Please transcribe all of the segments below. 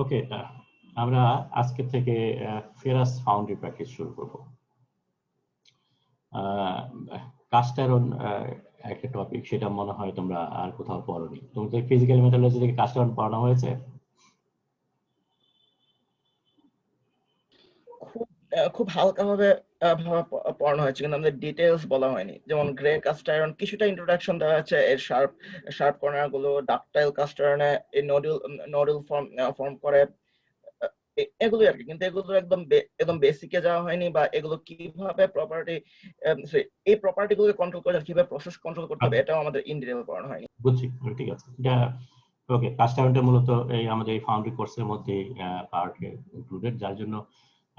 ওকে, আমরা আজকে থেকে ফেরাস ফাউন্ডারি প্র্যাকটিস শুরু করব। কাস্ট আয়রন একটা টপিক, সেটা মনে হয় তোমরা আর কোথাও পড়োনি। তুমি তো ফিজিক্যাল মেটালজি থেকে কাস্ট আয়রন পড়ানো হয়েছে? খুব হালকাভাবে পড়ানো হয়েছে, কিন্তু আমাদের ডিটেইলস বলা হয়নি। যেমন গ্রে কাস্ট আয়রন কিছুটা ইন্ট্রোডাকশন দেওয়া আছে, এর শার্প কর্নার গুলো, ডাকটাইল কাস্ট আয়রনে এই নডুল ফর্ম করে, এগুলোই আর কি। কিন্তু এগুলো একদম বেসিকে যাওয়া হয়নি, বা এগুলো কিভাবে এই প্রপার্টি গুলোকে কন্ট্রোল করে, কিভাবে প্রসেস কন্ট্রোল করতে হবে, এটাও আমাদের ইন ডিটেইল পড়ানো হয়নি। বুঝছি, ঠিক আছে। এটা ওকে, কাস্ট আয়রনটা মূলত এই আমাদের এই ফাউন্ডারি কোর্সের মধ্যে পার্ট ইনক্লুডেড, যার জন্য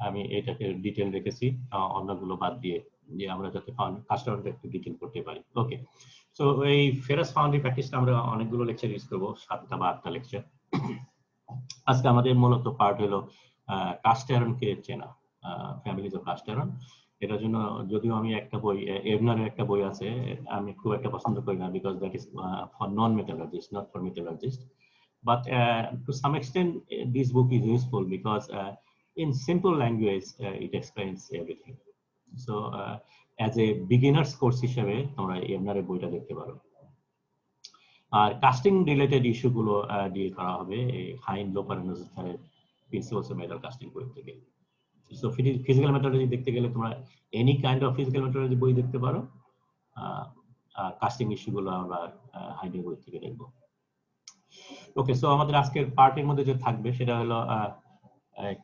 আমি এটাকে ডিটেল রেখেছি অন্যগুলো বাদ দিয়ে, যে আমরা যাতে কাস্ট আয়রনটা একটু ডিটেল করতে পারি। ওকে, সো এই ফেরাস ফাউন্ডারি প্র্যাকটিসটা আমরা অনেকগুলো লেকচার ইউজ করবো, 7টা বা 8টা লেকচার। আজকে আমাদের মূলত পার্ট হলো কাস্ট আয়রনকে চেনা, ফ্যামিলিজ অফ কাস্ট আয়রন। এটার জন্য যদিও আমি একটা বই, এভনারের একটা বই আছে, আমি খুব একটা পছন্দ করি না, because that is for non metallurgist, not for metallurgist. But to some extent, this book is useful because in simple language, it explains everything. So, as a beginner's course হিসেবে তোমরা এভনারের বইটা দেখতে পারো। আর কাস্টিং রিলেটেড ইস্যুগুলো ডিল করা হবে এই হাইন লোপারেনোজের principles of metal casting বই থেকে। সো ফিজিক্যাল মেটালজি দেখতে গেলে তোমরা এনি কাইন্ড অফ ফিজিক্যাল মেটালজি বই দেখতে পারো, কাস্টিং ইস্যুগুলো আমরা হাইনের বই থেকে দেখবো। ওকে, সো আমাদের আজকের পার্টের মধ্যে যে থাকবে সেটা হলো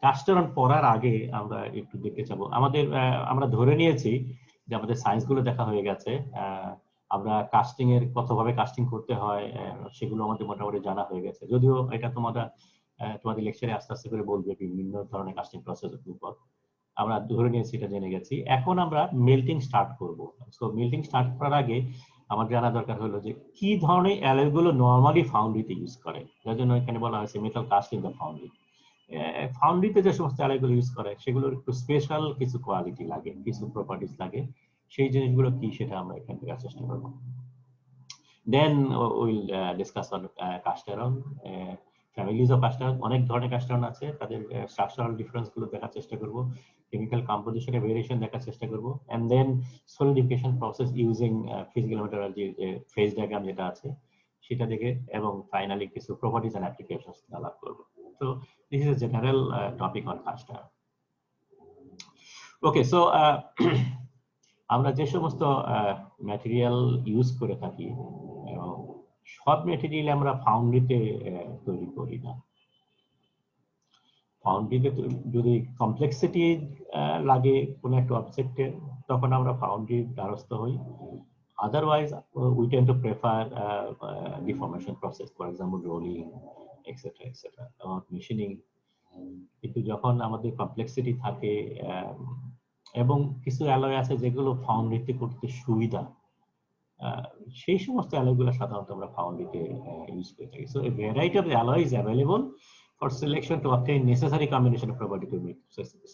কাস্ট আয়রন পড়ার আগে আমরা একটু দেখতে যাবো। আমরা ধরে নিয়েছি যে আমাদের সায়েন্স গুলো দেখা হয়ে গেছে, আমরা কাস্টিং এর কতভাবে কাস্টিং করতে হয় সেগুলো আমাদের মোটামুটি জানা হয়ে গেছে। যদিও এটা তোমাদের লেকচারে আস্তে আস্তে করে বলবে বিভিন্ন ধরনের কাস্টিং প্রসেসের উপর। আমরা ধরে নিয়েছি, এটা জেনে গেছি। এখন আমরা মেল্টিং স্টার্ট করব। সো মেল্টিং স্টার্ট করার আগে আমার জানা দরকার হলো যে কি ধরনের অ্যালয়গুলো নরমালি ফাউন্ডারিতে ইউজ করে, যার জন্য এখানে বলা হয়েছে মেটাল কাস্টিং দ্য ফাউন্ডারি। ফাউন্ডারিতে যে সমস্ত অ্যালয়গুলো ইউজ করে সেগুলোর একটু স্পেশাল কিছু কোয়ালিটি লাগে, কিছু প্রপার্টিজ লাগে। সেই জিনিসগুলো কি সেটা আমরা এখানে দেখার চেষ্টা করব। Then will discuss on cast iron, families of cast iron. অনেক ধরনের কাস্ট আয়রন আছে, তাদের স্ট্রাকচারাল ডিফারেন্স গুলো দেখার চেষ্টা করব, কেমিক্যাল কম্পোজিশনের ভেরিয়েশন দেখার চেষ্টা করব, and then solidification process using physical মেটালজির যে ফেজ ডায়াগ্রাম যেটা আছে সেটা দেখে, এবং ফাইনালি কিছু প্রপার্টিজ এন্ড অ্যাপ্লিকেশনস আলাপ করব। So this is a general topic on cast iron. Okay, so আমরা যে সমস্ত ম্যাটেরিয়াল ইউজ করে থাকি, সব ম্যাটেরিয়াল আমরা ফাউন্ডারিতে তৈরি করি না। ফাউন্ডারিতে যদি কমপ্লেক্সিটি লাগে কোনো একটা অবজেক্টে, তখন আমরা ফাউন্ডারির দ্বারস্থ হই। Otherwise we tend two prefer deformation process, for example rolling etcetera etcetera, machining. কিন্তু যখন আমাদের কমপ্লেক্সিটি থাকে এবং কিছু অ্যালয় আছে যেগুলো ফাউন্ডারিতে করতে সুবিধা, সেই সমস্ত অ্যালয়গুলো সাধারণত আমরা ফাউন্ডারিতে ইউজ করে থাকি। So a variety of the alloy is available for selection to obtain necessary combination of property to meet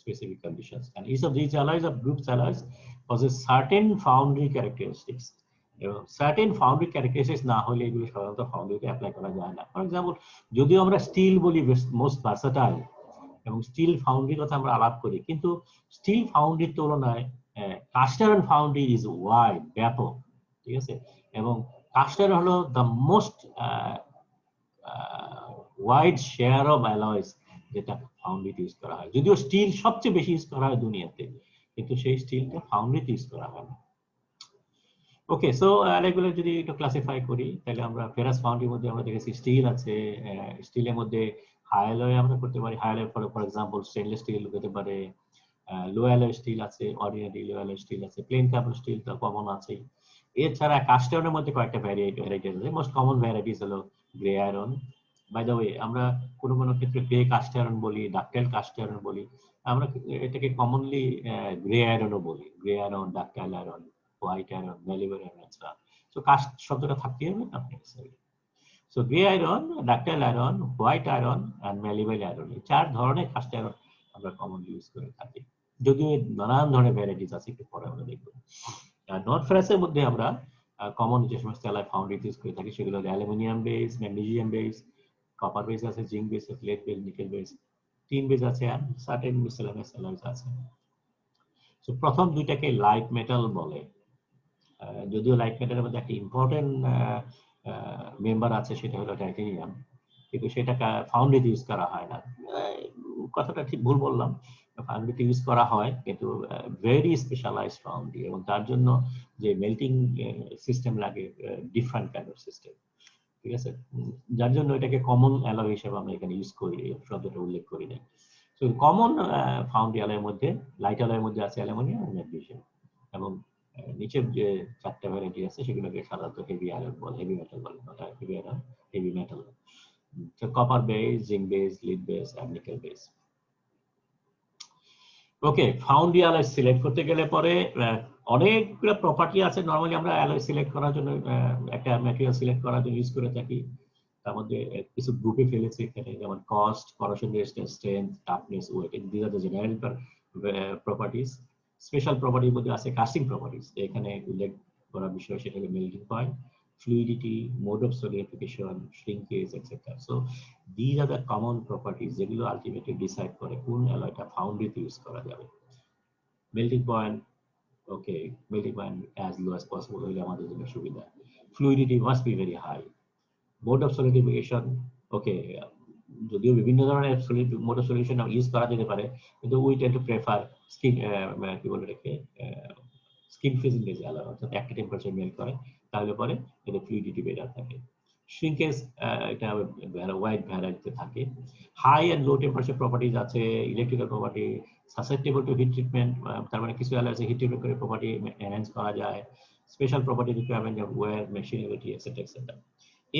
specific conditions, and each of these alloys of groups alloys possess certain foundry characteristics. Certain foundry characteristics না হলে এগুলো সাধারণত ফাউন্ডারিতে apply করা যায় না। For example, যদিও আমরা steel বলি মোস্ট ভার্সাটাইল, এবং স্টিল ফাউন্ডারির কথা আমরা আলাপ করি, কিন্তু স্টিল ফাউন্ডারির তুলনায় cast iron foundry is wide, ব্যাপক, ঠিক আছে। এবং কাস্ট আয়রন হলো the most wide share of alloys যেটা ফাউন্ডারিতে ইউজ করা হয়। যদিও স্টিল সবচেয়ে বেশি ইউজ করা হয় দুনিয়াতে, কিন্তু সেই স্টিলটা ফাউন্ডারিতে ইউজ করা হয় না। ওকে, সো এগুলো যদি একটু ক্লাসিফাই করি, তাহলে আমরা ফেরাস ফাউন্ডারির মধ্যে আমরা দেখেছি স্টিল আছে। স্টিলের মধ্যে হাই অ্যালয় আমরা করতে পারি। High alloy for example stainless steel হতে পারে, লো অ্যালয় স্টিল আছে, অর্ডিনারি লো অ্যালয় স্টিল আছে, প্লেন কার্বন স্টিল তো কমন আছে। এছাড়া কাস্ট আয়রনের মধ্যে কয়েকটা ভ্যারাইটি আছে। মোস্ট কমন ভ্যারাইটিস হলো grey iron. By the way, আমরা কোনো কোনো ক্ষেত্রে গ্রে কাস্ট আয়রন বলি, ডাকটাইল কাস্ট আয়রন বলি। আমরা এটাকে কমনলি গ্রে আয়রনও বলি। Grey iron, ductile iron, white iron, malleable iron, etcetera. So cast শব্দটা থাকতেই হবে আপনার সাইডে। So grey iron, ductile iron, white iron and malleable iron, এই 4 ধরনের কাস্ট আয়রন আমরা কমনলি ইউজ করে থাকি। যদিও নানান ধরনের ভ্যারাইটিস আছে, একটু পরে আমরা দেখব। নন ফেরাসের মধ্যে আমরা কমন যে সমস্ত অ্যালয় ফাউন্ডারিতে ইউজ করে থাকি সেগুলো হলো aluminium base, magnesium base, copper base আছে, জিঙ্ক বেস আছে, lead base, nickel base, tin base আছে, and certain miscellaneous alloys আছে। সো প্রথম দুইটাকে লাইট মেটাল বলে। যদিও লাইট মেটালের মধ্যে একটা ইম্পর্টেন্ট মেম্বার আছে, সেটা হলো টাইটেনিয়াম, কিন্তু সেটা ফাউন্ড্রিতে ইউজ করা হয় না। কথাটা ঠিক ভুল বললাম, ফাউন্ড্রিতে ইউজ করা হয়, কিন্তু ভেরি স্পেশালাইজড ফাউন্ড্রি, এবং তার জন্য যে মেল্টিং সিস্টেম লাগে ডিফারেন্ট কাইন্ড অফ সিস্টেম, ঠিক আছে, যার জন্য এটাকে কমন অ্যালয় হিসেবে আমরা এখানে ইউজ করি, এই শব্দটা উল্লেখ করি না। সো কমন ফাউন্ড্রি অ্যালয়ের মধ্যে, লাইট অ্যালয়ের মধ্যে আছে অ্যালুমিনিয়াম আর ম্যাগনেসিয়াম, এবং নিচের যে চারটা ভ্যারাইটি আছে সেগুলোকে সাধারণত হেভি আয়রন বলে, হেভি মেটাল বলে, heavy iron, heavy metal. So copper base, zinc base, lead base, and nickel base. Okay, foundry alloy select করতে গেলে পরে অনেকগুলো প্রপার্টি আছে। নরমালি আমরা অ্যালয় সিলেক্ট করার জন্য একটা ম্যাটেরিয়াল সিলেক্ট করার জন্য ইউজ করে থাকি। তার মধ্যে কিছু গ্রুপে ফেলেছে এখানে, যেমন cost, corrosion resistance, strength, toughness, weight. This are the general properties. Special প্রপার্টির মধ্যে আছে কাস্টিং প্রপার্টিজ, এখানে উল্লেখ করার বিষয় সেটা হলো melting point, fluidity, mode of solidification, shrinkage, etc. So these are the common properties যেগুলো ultimately decide করে কোন অ্যালয়টা ফাউন্ড্রিতে ইউজ করা যাবে। Melting point, okay, melting point as low as possible হলে আমাদের জন্য সুবিধা। Fluidity must be very high. Mode of solidification, okay, যদিও বিভিন্ন ধরনের mode of solidification ইউজ করা যেতে পারে, কিন্তু we tend to prefer skin কি বলে রেখে স্কিন ফ্রিজিং বেজ অ্যালয়, অর্থাৎ একটা টেম্পারেচার মেল্ট করে, তাহলে পরে এতে ফ্লুইডিটি বেটার থাকে। শ্রিঙ্কেজ এটা ওয়াইড ভ্যারাইটিতে থাকে। High and low temperature properties আছে, electrical property, susceptible to heat treatment, তার মানে কিছু অ্যালয় আছে হিট ট্রিটমেন্ট করে প্রপার্টি এনহ্যান্স করা যায়, special property requirement of wear, machinability, etcetera etcetera.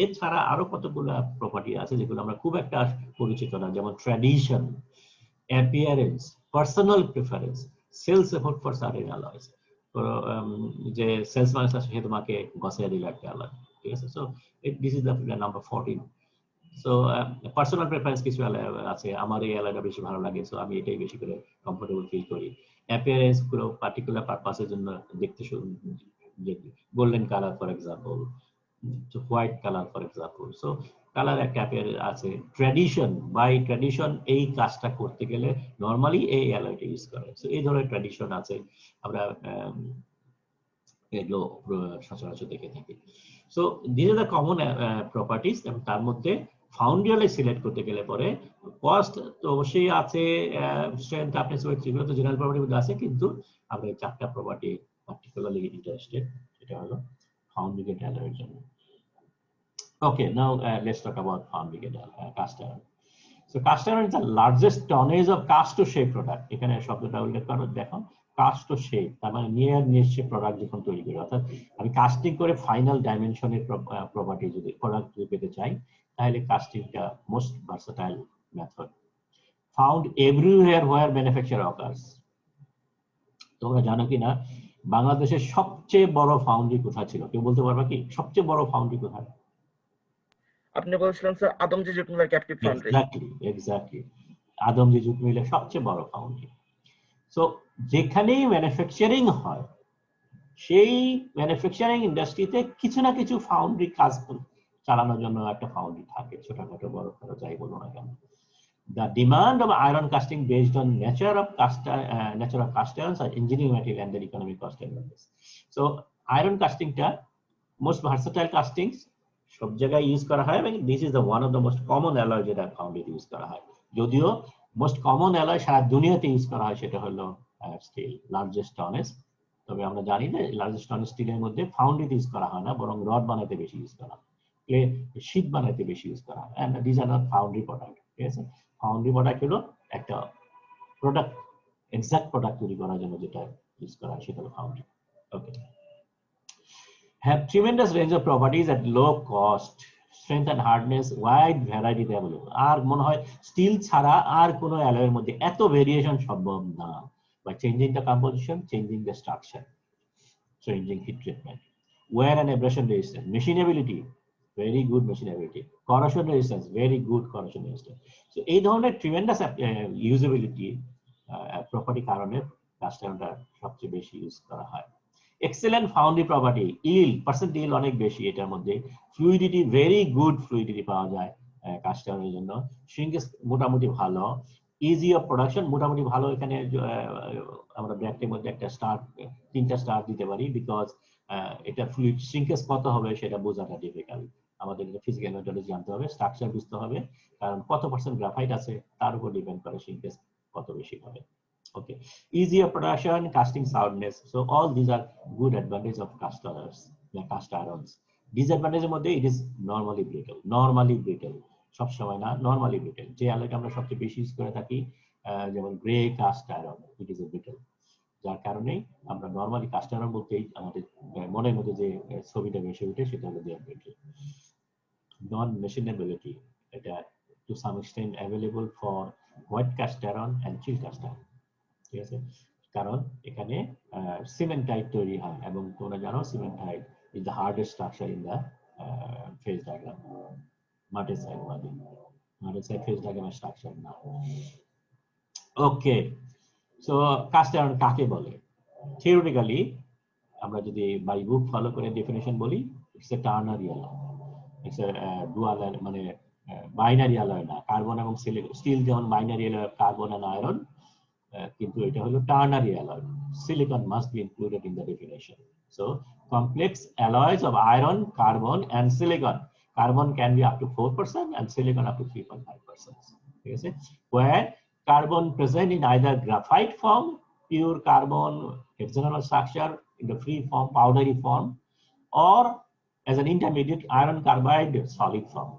এছাড়া আরো কতগুলো প্রপার্টি আছে যেগুলো আমরা খুব একটা পরিচিত না, যেমন tradition, appearance, personal preference, sales effort for certain alloys. যে সেলস মানুষ আছে সে তোমাকে গসাইয়া দিল একটা অ্যালয়, ঠিক আছে। So this is the number 14। So personal preference কিছু অ্যালয় আছে, আমার এই অ্যালয়টা বেশি ভালো লাগে, সো আমি এটাই বেশি করে কমফোর্টেবল ফিল করি। অ্যাপিয়ারেন্স পুরো পার্টিকুলার পারপাসের জন্য দেখতে, golden colour for example, white colour for example. So colour একটা আছে। ট্র্যাডিশন, বাই ট্র্যাডিশন এই কাজটা করতে গেলে নরমালি এই অ্যালয়টা ইউজ করে। সো এই ধরনের ট্র্যাডিশন আছে, আমরা এগুলো সচরাচর দেখে থাকি। So this are the common properties, এবং তার মধ্যে ফাউন্ড্রি অ্যালয় সিলেক্ট করতে গেলে পরে কস্ট তো অবশ্যই আছে, স্ট্রেংথ, টাফনেস, ওয়েট, এগুলো তো জেনারেল প্রপার্টির মধ্যে আছে, কিন্তু আমরা এই চারটা প্রপার্টি পার্টিকুলারলি ইন্টারেস্টেড, এটা হলো ফাউন্ড্রি গেট অ্যালয়ের জন্য। Okay, now let's talk about foundry gate cast iron. So cast iron is the largest tonnage of cast to shape product. এখানে শব্দটা উল্লেখ করো, দেখো, cast to shape, তার মানে নিয়ে shape প্রোডাক্ট যখন তৈরি করি, অর্থাৎ আমি কাস্টিং করে ফাইনাল ডাইমেনশনের প্রপার্টি যদি প্রোডাক্ট যদি পেতে চাই, তাহলে কাস্টিংটা most versatile method. Found everywhere where manufacture occurs. তোমরা জানো কি না বাংলাদেশের সবচেয়ে বড় ফাউন্ড্রি কোথায় ছিল? কেউ বলতে পারবা কি সবচেয়ে বড় ফাউন্ড্রি কোথায়? আপনি বলছিলেন স্যার আদমজি জুট মিলের captive foundry. Exactly, Adamjee jute মিলের সবচেয়ে বড় ফাউন্ড্রি। সো যেখানেই ম্যানুফ্যাকচারিং হয়, সেই ম্যানুফ্যাকচারিং ইন্ডাস্ট্রিতে কিছু না কিছু ফাউন্ড্রি কাজ চালানোর জন্য একটা ফাউন্ড্রি থাকে, ছোটখাটো বড় খাটো যাই বলো না কেন। The demand of iron casting based on nature of cast irons or engineering material and their economic cost advantage. So iron casting টা most versatile castings সব জায়গায় ইউজ করা হয়, এবং this is the one of the most common alloy যেটা ফাউন্ড্রিতে use করা হয়। যদিও মোস্ট কমন অ্যালয় সারা দুনিয়াতে ইউজ করা হয় সেটা হলো স্টিল, লার্জেস্ট টনেজ। তবে আমরা জানি যে লার্জেস্ট টনেজ স্টিলের মধ্যে ফাউন্ড্রিতে ইউজ করা হয় না, বরং রড বানাতে বেশি ইউজ করা হয়, শীট বানাতে বেশি ইউজ করা হয়। And this are not foundry product, ঠিক আছে। ফাউন্ড্রি প্রোডাক্ট হলো একটা প্রোডাক্ট, এক্সাক্ট প্রোডাক্ট তৈরি করার জন্য যেটা ইউজ করা হয় সেটা হলো foundry. Okay, have tremendous range of properties at low cost, strength and hardness, wide variety available. আর মনে হয় স্টিল ছাড়া আর কোনো অ্যালয়ের মধ্যে এত ভেরিয়েশন সম্ভব না, by changing the composition, changing the structure, changing heat treatment, wear and abrasion resistance, machinability, very good machinability, corrosion resistance, very good corrosion resistance. So এই ধরনের tremendous usability property কারণে কাস্ট আয়রনটা সবচেয়ে বেশি ইউজ করা হয়। Excellent foundry property, yield, percent yield অনেক বেশি এটার মধ্যে, ফ্লুইডিটি, ভেরি গুড ফ্লুইডিটি পাওয়া যায়, কাস্ট আয়রনের জন্য। শ্রিঙ্কেজ মোটামুটি ভালো, ইজি অফ প্রোডাকশন মোটামুটি ভালো। এখানে আমরা ব্র্যাকেটের মধ্যে একটা স্টার, 3টা স্টার দিতে পারি, বিকজ এটা ফ্লুইড শ্রিঙ্কেজ কত হবে সেটা বোঝাটা ডিফিকাল্ট। আমাদের ফিজিক্যাল মেথডোলজি জানতে হবে, স্ট্রাকচার বুঝতে হবে, কারণ কত % গ্রাফাইট আছে তার উপর ডিপেন্ড করে শ্রিঙ্কেজ কত বেশি হবে। Okay, easy of production, casting soundness. So all these are good advantage of cast irons. Disadvantage মধ্যে it is normally brittle. সব সময় না, normally brittle। যে অ্যালয়টা আমরা সবচেয়ে বেশি ইউজ করে থাকি, যেমন grey cast iron, it is a brittle, যার কারণে আমরা নরমালি কাস্ট আয়রন বলতেই আমাদের মনের মধ্যে যে ছবিটা ভেসে ওঠে সেটা হলো যে brittle। নন মেশিনেবিলিটি, এটা to some extent available for white cast iron and chill cast iron, ঠিক আছে, কারণ এখানে সিমেন্টাইট তৈরি হয়, এবং তোমরা জানো cementite is the hardest structure in the phase diagram. Martensite phase ডায়াগ্রামের স্ট্রাকচার না। ওকে, সো কাস্ট আয়রন কাকে বলে? থিওরিটিক্যালি আমরা যদি বাই বুক ফলো করে ডেফিনেশন বলি, it's a ternary alloy, it's a dual, মানে বাইনারি অ্যালয় না। কার্বন এবং স্টিল যেমন binary alloy, carbon and iron, কিন্তু এটা হলো ternary alloy. Silicon must be included in the definition. So complex alloys of iron, carbon and silicon, carbon can be up to 4% and silicon up to 3.5%, ঠিক আছে, where carbon present in either graphite form, pure carbon hexagonal structure in the free form, powdery form, or as an intermediate iron carbide solid form.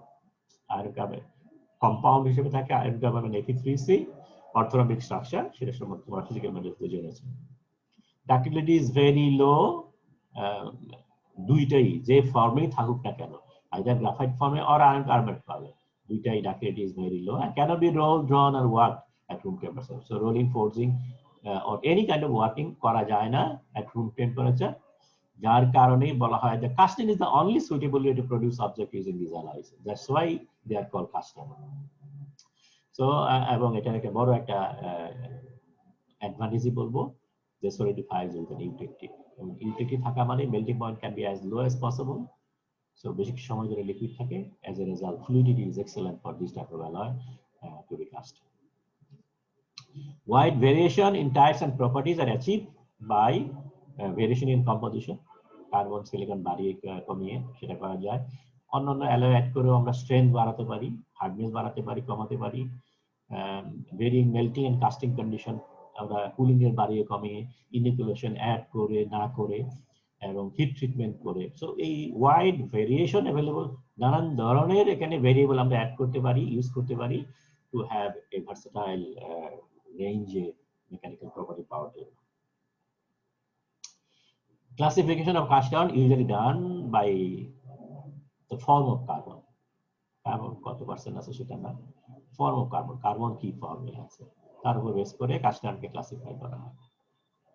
Iron carbide compound হিসেবে থাকে iron carbide Fe3C, orthorhombic structure, সেটা সম্বন্ধে তোমরা physical মেথডে জেনেছো। Ductility is very low, দুইটাই যে ফর্মেই থাকুক না কেন, আইদার গ্রাফাইট ফর্মে অর আয়রন কার্বাইড ফর্মে, দুইটাই ductility is very low and cannot be rolled, drawn or worked at room temperature. So rolling, forging or any kind of working করা যায় না at room temperature, যার কারণে বলা হয় যে casting is the only suitable way to produce object using these alloys. That's why they are called casting. So এবং এটার একটা বড় একটা অ্যাডভান্টেজ বলবো যে solidifies with an integrity. Integrity থাকা মানে melting point can be as low as possible, so বেশি সময় ধরে লিকুইড থাকে, as a result fluidity is excellent for this type of alloy to be cast. Wide variation in types and properties are achieved by variation in composition, carbon silicon বাড়িয়ে কমিয়ে সেটা করা যায়। অন্যান্য অ্যালয় অ্যাড করেও আমরা strength বাড়াতে পারি, হার্ডনেস বাড়াতে পারি, কমাতে পারি। Varying melting and casting condition আমরা কুলিং এর বাড়িয়ে কমিয়ে, ইনিকুলেশন অ্যাড করে না করে, এবং হিট ট্রিটমেন্ট করে। সো এই ওয়াইড ভেরিয়েশন অ্যাভেলেবল, নানান ধরনের এখানে ভেরিয়েবল আমরা অ্যাড করতে পারি, ইউজ করতে পারি টু হ্যাভ এ ভার্সেটাইল রেঞ্জে মেকানিক্যাল প্রপার্টি পাওয়ার জন্য। Classification of cast iron usually done by the form of carbon. Carbon কত % আছে সেটা না, form of carbon, কার্বন কি ফর্মে আছে তার উপর বেস করে কাস্ট আয়রনকে ক্লাসিফাই করা হয়।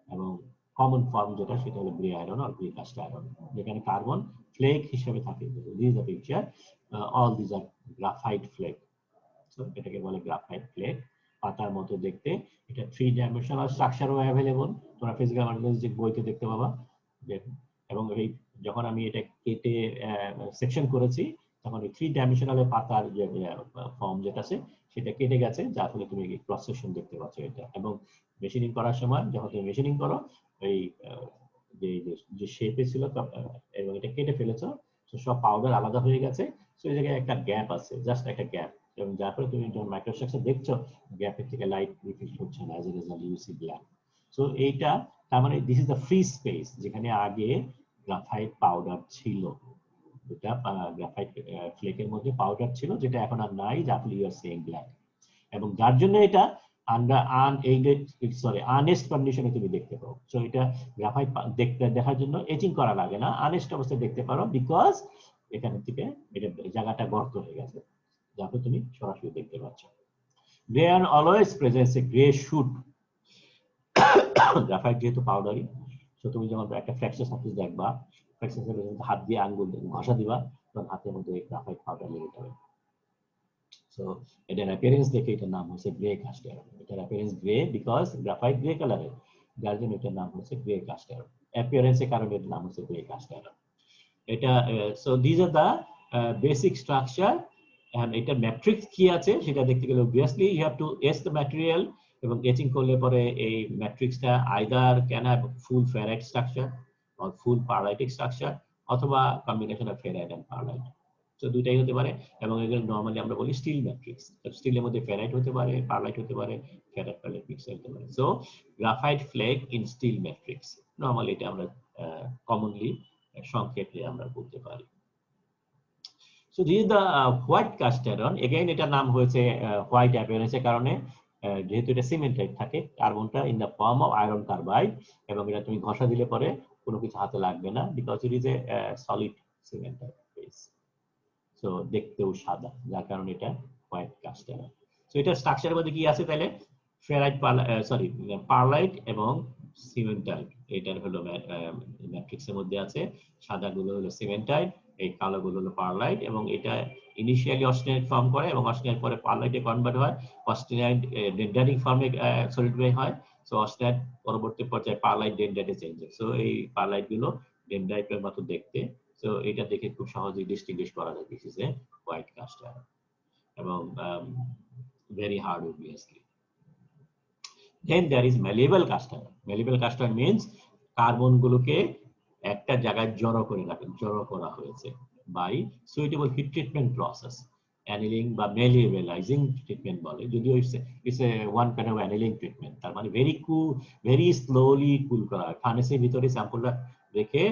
এবং কমন ফর্ম যেটা সেটা হলো গ্রে আয়রন আর গ্রে কাস্ট আয়রন, যেখানে কার্বন ফ্লেক হিসেবে থাকে। This the picture, all this are graphite flake. So এটাকে বলে গ্রাফাইট ফ্লেক, পাতার মতো দেখতে। এটা 3 ডাইমেনশনাল স্ট্রাকচারও অ্যাভেলেবল, তোমরা ফিজিক্যাল মেথডোলজি বইতে দেখতে পাবা। এবং এই যখন আমি এটা কেটে সেকশন করেছি তখন এই 3 ডাইমেনশনাল পাতার যে ফর্ম যেটা আছে সেটা কেটে গেছে, যার ফলে তুমি ক্রস সেকশন দেখতে পাচ্ছ এটা। এবং মেশিনিং করার সময় যখন তুমি মেশিনিং করো এই যে শেপে ছিল এবং এটা কেটে ফেলেছো, সব পাউডার আলাদা হয়ে গেছে। সো এই জায়গায় একটা গ্যাপ আছে, জাস্ট একটা গ্যাপ, এবং যার ফলে তুমি যখন মাইক্রোস্ট্রাকচার দেখছো গ্যাপের থেকে লাইট রিফ্লেক্ট হচ্ছে না, as a result you see black. So এইটা তার মানে this is the free space, যেখানে আগে গ্রাফাইট পাউডার ছিল, যেটা গ্রাফাইট ফ্লেকের মধ্যে পাউডার ছিল, যেটা এখন আর নাই, যার ফলে ইউ আর সিইং ব্ল্যাক। এবং যার জন্য এটা আনএস্ট কন্ডিশনে তুমি দেখতে পাও। সো এটা গ্রাফাইট দেখার জন্য এচিং করা লাগে না, আনএস্ট অবস্থায় দেখতে পারো, বিকজ এখান থেকে এটা জায়গাটা গর্ত হয়ে গেছে, যার ফলে তুমি সরাসরি দেখতে পাচ্ছ। Grey iron always presents a grey shoot. Graphite যেহেতু পাউডারি, সো তুমি যখন একটা ফ্র্যাকচার সারফেস দেখবা, ফ্র্যাকচার সারফেস হাত দিয়ে আঙ্গুল ঘষা দিবা, তখন হাতের মধ্যে গ্রাফাইট পাউডার লেগে যাবে। সো এটার অ্যাপিয়ারেন্স দেখে এটার নাম হচ্ছে গ্রে কাস্ট আয়রন। এটার appearance grey because graphite grey কালারের, যার জন্য এটার নাম হচ্ছে গ্রে কাস্ট আয়রন। অ্যাপিয়ারেন্সের কারণে এটার নাম হচ্ছে গ্রে কাস্ট আয়রন। এটা so this are the basic structure and এটা ম্যাট্রিক্স কি আছে সেটা দেখতে গেলে obviously you have to etch the material, এবং এচিং করলে পরে এই ম্যাট্রিক্সটা either can have full ferrite structure or full pearlitic structure, অথবা combination of ferrite and pearlite. তো দুইটাই হতে পারে, এবং এগুলো নরমালি আমরা বলি স্টিল ম্যাট্রিক্স। স্টিলের মধ্যে ফেরাইট হতে পারে, পারলাইট হতে পারে, ফেরাইট পারলাইট মিক্স হতে পারে। So graphite flake in steel matrix, normally এটা আমরা কমনলি সংক্ষেপে আমরা বলতে পারি। So this is the white cast iron. Again এটা নাম হয়েছে হোয়াইট অ্যাপিয়ারেন্সের কারণে, যেহেতু এটা সিমেন্টাইড থাকে, কার্বনটা in the form of iron carbide, এবং এটা তুমি ঘষা দিলে পরে কোনো কিছু হাতে লাগবে না, because it is a solid cementite base. So দেখতেও সাদা, যার কারণে এটা হোয়াইট কাস্ট আয়রন। সো এটা স্ট্রাকচারের মধ্যে কি আছে তাহলে? ফেরাইট, পারলাইট এবং সিমেন্টাইড, এটার হলো ম্যাট্রিক্সের মধ্যে আছে। সাদাগুলো হলো সিমেন্টাইড, এই কালোগুলো হলো পারলাইট, এবং এটা ইনিশিয়ালি অস্টেনাইট ফর্ম করে এবং অস্টেনাইট পরে পারলাইটে কনভার্ট হয়, অস্টেনাইট ডেন্ড্রাইটিক ফর্মে সলিড ওয়ে হয়। সো অস্টেনাইট পরবর্তী পর্যায়ে পারলাইট ডেন্ড্রাইটে চেঞ্জ হয়। সো এই পারলাইট গুলো ডেন্ড্রাইটের মতো দেখতে। সো এটা দেখে খুব সহজেই ডিস্টিংগুইশ করা যায় this is a white cast iron, এবং very hard obviously. Then there is malleable cast iron. Malleable cast iron means carbon গুলোকে একটা জায়গায় জড়ো করা হয়েছে by suitable heat treatment process, annealing বা মেলিয়েবলাইজিং ট্রিটমেন্ট বলে, যদিও it's a one kind of annealing treatment. তার মানে ভেরি স্লোলি কুল করা হয়, ফার্নেসের ভিতরে স্যাম্পলটা রেখে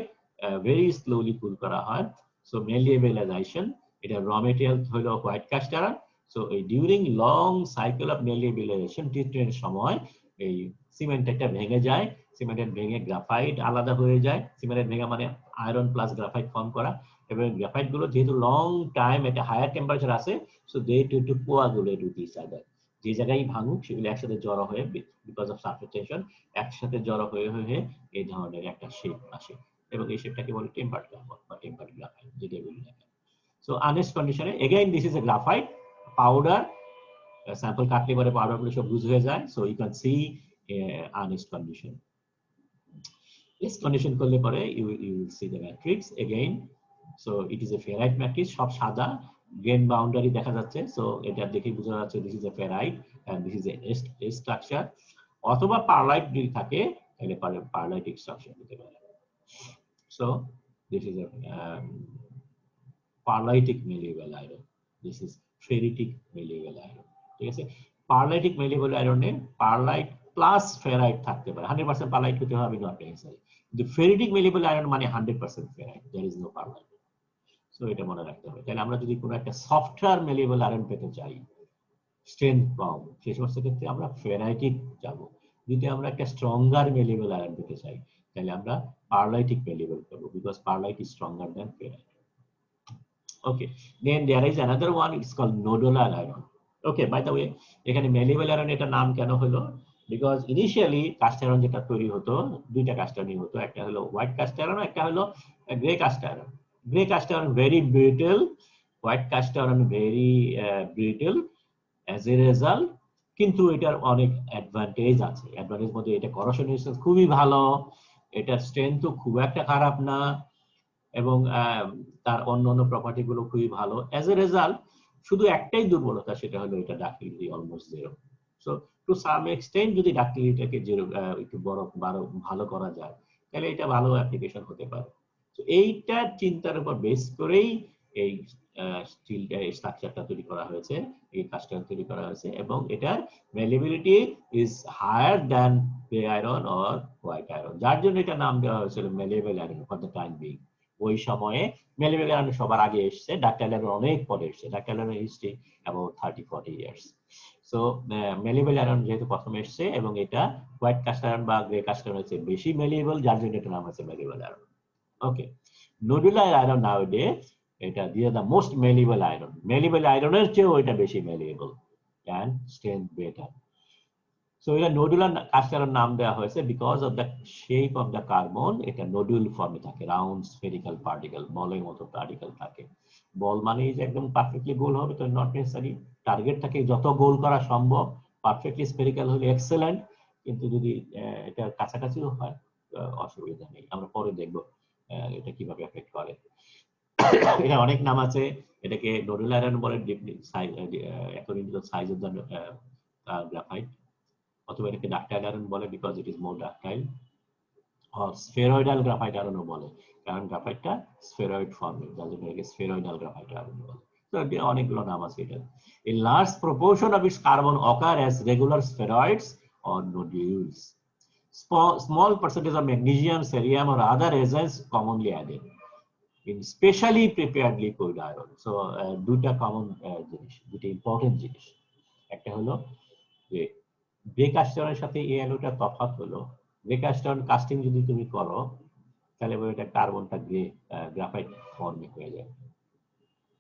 ভেরি স্লোলি কুল করা হয়। সো মেলিয়েবলাইজেশন, এটা র মেটেরিয়াল হলো হোয়াইট কাস্ট আয়রন। সো এই ডিউরিং লং সাইকেল অফ মেলিয়েবলাইজেশন ট্রিটমেন্টের সময় এই সিমেন্টটা ভেঙে যায়, সিমেন্টের ভেঙে গ্রাফাইট আলাদা হয়ে যায়। সিমেন্টের ভেঙে মানে আয়রন প্লাস গ্রাফাইট ফর্ম করা, এবং গ্রাফাইট গুলো যেহেতু লং টাইম এটা হায়ার টেম্পারেচার আছে, so they to coagulate with each other. যে জায়গায় ভাঙুক সেগুলো একসাথে জড়ো হয়ে, বিকজ অফ সারফেস টেনশন, একসাথে জড়ো হয়ে হয়ে এই ধরনের একটা শেপ আসে, এবং এই শেপটাকে বলে টেম্পার্ড কার্বন বা টেম্পার্ড গ্রাফাইট, যেটা বলি না। সো আনএস্ট কন্ডিশনে again this is a graphite powder, sample কাটলে পরে পাউডার গুলো সব লুজ হয়ে যায়। So you can see honest condition. This condition করলে পরে you will see the matrix again. So it is a ferrite matrix, সব সাদা, grain boundary দেখা যাচ্ছে। So এটা দেখে বোঝা যাচ্ছে this is a ferrite and this is a structure, অথবা পারলাইট যদি থাকে তাহলে পারলাইটিক স্ট্রাকচার হতে পারে। So this is a পারলাইটিক malleable iron, this is ferritic malleable iron, ঠিক আছে? পারলাইটিক malleable iron এ পারলাইট প্লাস ফেরাইট থাকতে পারে, 100% পারলাইট হতে হবে নট নেসেসারি। কিন্তু ফেরিটিক malleable iron মানে 100% ferrite, there is no pearlite. So এটা মনে রাখতে হবে। তাহলে আমরা যদি কোনো একটা সফটওয়্যার malleable iron পেতে চাই, স্ট্রেংথ কম, সেই সমস্ত ক্ষেত্রে আমরা ফেরাইটিক যাব। যদি আমরা একটা স্ট্রঙ্গার malleable iron পেতে চাই, তাহলে আমরা পারলাইটিক malleable করব, because perlite is stronger than ferrite. Okay, then there is another one, it's called nodular iron. Okay, by the way, এখানে malleable iron এটা নাম কেন হলো? Because initially cast iron যেটা তৈরি হতো, দুইটা cast iron হতো, একটা হলো white cast iron, একটা হলো grey cast iron. Grey cast iron very brittle, white cast iron very brittle. As a result, কিন্তু এটার অনেক অ্যাডভান্টেজ আছে। অ্যাডভান্টেজ মধ্যে এটা করোশন রেজিস্ট্যান্স খুবই ভালো, এটার স্ট্রেংথও খুব একটা খারাপ না, এবং তার অন্যান্য প্রপার্টি গুলো খুবই ভালো। অ্যাজ এ রেজাল্ট শুধু একটাই দুর্বলতা, সেটা হলো এটা ductility almost zero. So to some extent যদি ডাক্টিলিটিটাকে একটু ভালো করা যায়, তাহলে এটা ভালো অ্যাপ্লিকেশন হতে পারে। তো এইটা চিন্তার উপর বেস করেই এই স্টিলটা স্ট্রাকচারটা তৈরি করা হয়েছে, এই কাস্টার তৈরি করা হয়েছে, এবং এটার malleability is higher than grey iron or white iron, যার জন্য এটা নাম দেওয়া হয়েছিল malleable iron for the time being. ওই সময়ে malleable iron সবার আগে এসেছে, ডাক্টাইল আয়রন অনেক পরে এসেছে, ডাক্টাইল iron history about 30-40 years. So malleable iron যেহেতু প্রথমে এসেছে, এবং এটা হোয়াইট কাস্ট আয়রন বা গ্রে কাস্ট আয়রন হচ্ছে বেশি malleable, যার জন্য এটা নাম হচ্ছে malleable iron। ওকে, nodular iron nowadays এটা দিয়ে the most malleable iron, malleable iron এর চেয়েও এটা বেশি malleable and strength better. So এটা nodular cast iron নাম দেওয়া হয়েছে because of the shape of the carbon, এটা nodule ফর্মে থাকে, রাউন্ড স্ফেরিক্যাল পার্টিকেল, বলের মতো পার্টিকেল থাকে। বল মানে যে একদম পারফেক্টলি গোল হবে তো নট নেসেসারি, টার্গেট থাকে যত গোল করা সম্ভব, পারফেক্টলি স্ফেরিক্যাল হলে এক্সেলেন্ট, কিন্তু যদি এটা কাছাকাছিও হয় অসুবিধা নেই, আমরা পরে দেখব এটা কিভাবে এফেক্ট করে। এটা অনেক নাম আছে, এটাকে নোডুল আয়রন বলে according to the size of the graphite, অথবা এটাকে ডাকটাইল আয়রন বলে because it is more ductile, আর স্ফেরয়েডাল গ্রাফাইট আয়রনও বলে কারণ গ্রাফাইটটা স্ফেরয়েড ফর্মে, যার জন্য এটাকে স্ফেরয়েডাল গ্রাফাইট আয়রন বলে। তো অনেকগুলো নাম আছে এটা। A large proportion of its carbon occur as regular spheroids or nodules. Small percentage of magnesium, cerium or other agents commonly added in specially prepared liquid iron. So দুটা common জিনিস, দুটো important জিনিস। একটা হলো যে গ্রে কাস্টারের সাথে এই অ্যালুটা তফাৎ হলো, গ্রে কাস্টার কাস্টিং যদি তুমি করো তাহলে এটা কার্বনটা গ্রে গ্রাফাইট ফর্মে হয়ে যায়,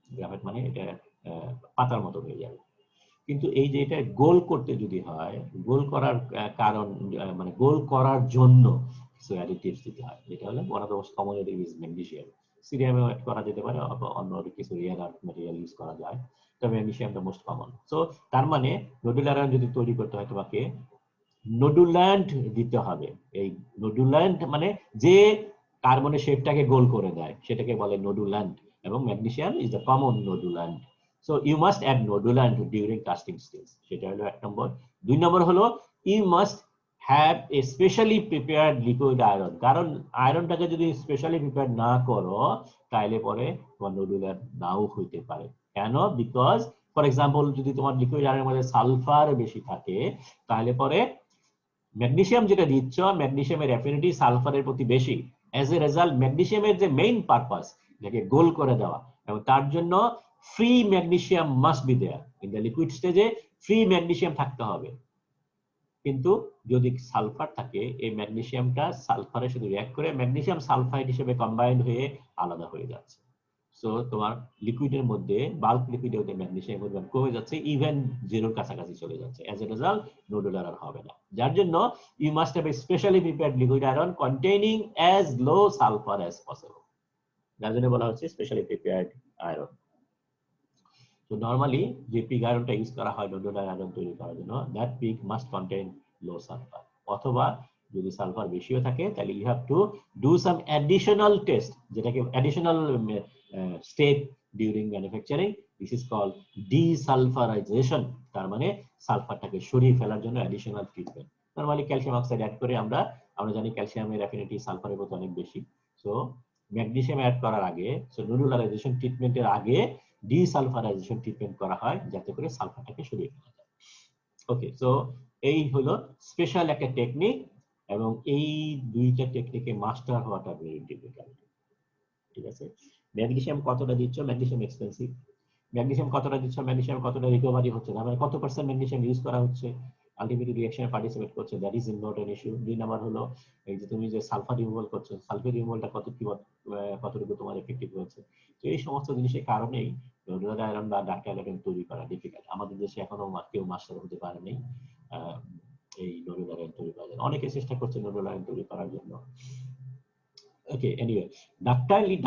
গ্রাফাইট মানে এটা পাতার মতো হয়ে যাবে। কিন্তু এই যে এটা গোল করতে যদি হয়, গোল করার কারণ মানে গোল করার জন্য কিছু অ্যাডিটিভস দিতে হয়, যেটা হলো one of the most common additive is magnesium. সিরিয়ামে অ্যাড করা যেতে পারে, অন্য কিছু রেয়ার আর্থ ম্যাটেরিয়াল ইউজ করা যায়, তবে ম্যাগনেসিয়ামটা মোস্ট কমন। সো তার মানে নোডুলার আয়রন যদি তৈরি করতে হয় তোমাকে নোডুল্যান্ড দিতে হবে। এই নোডুল্যান্ড মানে যে কার্বনের শেপটাকে গোল করে দেয় সেটাকে বলে নোডুল্যান্ড, এবং magnesium is the common nodulant. So you must add nodulant during casting stage. সেটা হলো এক নম্বর। দুই নম্বর হলো you must have a specially prepared liquid iron, কারণ আয়রনটাকে যদি স্পেশালি প্রিপেয়ার না করো তাহলে পরে তোমার নোডুলার নাও হইতে পারে। কেন? বিকজ ফর এক্সাম্পল যদি তোমার লিকুইড আয়রনের মধ্যে সালফার বেশি থাকে তাহলে পরে ম্যাগনেসিয়াম যেটা দিচ্ছ, ম্যাগনেসিয়ামের অ্যাফিনিটি সালফারের প্রতি বেশি। অ্যাজ এ রেজাল্ট ম্যাগনেসিয়ামের যে মেইন পারপাস যাকে গোল করে দেওয়া, এবং তার জন্য free magnesium must be there in the liquid স্টেজে, ফ্রি ম্যাগনেসিয়াম থাকতে হবে। কিন্তু যদি সালফার থাকে এই ম্যাগনেসিয়ামটা সালফারের সাথে রিঅ্যাক্ট করে ম্যাগনেসিয়াম সালফাইড হিসেবে কম্বাইন্ড হয়ে আলাদা হয়ে যাচ্ছে। সো তোমার লিকুইডের মধ্যে বাল্ক লিকুইডের মধ্যে ম্যাগনেসিয়াম পরিমাণ কমে যাচ্ছে, ইভেন জিরোর কাছাকাছি চলে যাচ্ছে। অ্যাজ এ রেজাল্ট নোডুলার আর হবে না, যার জন্য you must have a specially prepared liquid iron containing as low sulphur as possible, যার জন্য বলা হচ্ছে স্পেশালি প্রিপেয়ার্ড আয়রন। তো নরমালি যে পিগ আয়রনটা ইউজ করা হয় নোডুলার আয়রন তৈরি করার জন্য, that pig must contain low sulphur, অথবা যদি সালফার বেশিও থাকে তাহলে you have to do some additional test, যেটাকে additional step during manufacturing, this is called desulphurisation. তার মানে সালফারটাকে সরিয়ে ফেলার জন্য additional treatment. Normally calcium oxide add করে আমরা জানি ক্যালসিয়ামের অ্যাফিনিটি সালফারের মতো অনেক বেশি। সো ম্যাগনেসিয়াম অ্যাড করার আগে, সো নোডুলারাইজেশন ট্রিটমেন্টের আগে ডিসালফারাইজেশন ট্রিটমেন্ট করা হয় যাতে করে সালফারটাকে সরিয়ে ফেলা যায়। ওকে, সো এই হলো স্পেশাল একটা টেকনিক, এবং এই দুইটা টেকনিকে মাস্টার হওয়াটা ভেরি ডিফিকাল্ট। ঠিক আছে, ম্যাগনেসিয়াম কতটা দিচ্ছ, ম্যাগনেসিয়াম এক্সপেন্সিভ, ম্যাগনেসিয়াম কতটা দিচ্ছ, ম্যাগনেসিয়াম কতটা রিকভারি হচ্ছে, মানে কত পার্সেন্ট ম্যাগনেসিয়াম ইউজ করা হচ্ছে, আলটিমেটলি রিঅ্যাকশনে পার্টিসিপেট করছে, that is not an issue. দুই নাম্বার হলো এই যে তুমি যে সালফার রিমুভাল করছো, সালফার রিমুভালটা কতটুকু তোমার এফেক্টিভ হচ্ছে। তো এই সমস্ত জিনিসের কারণেই নোডুলার আয়রন বা ডাকটাইল আয়রন তৈরি করা ডিফিকাল্ট। আমাদের দেশে এখনো কেউ মাস্টার হতে পারেনি এই নোডুলার আয়রন তৈরি করার জন্য। অনেকে চেষ্টা করছে নোডুলার আয়রন তৈরি করার জন্য। Okay, anyway,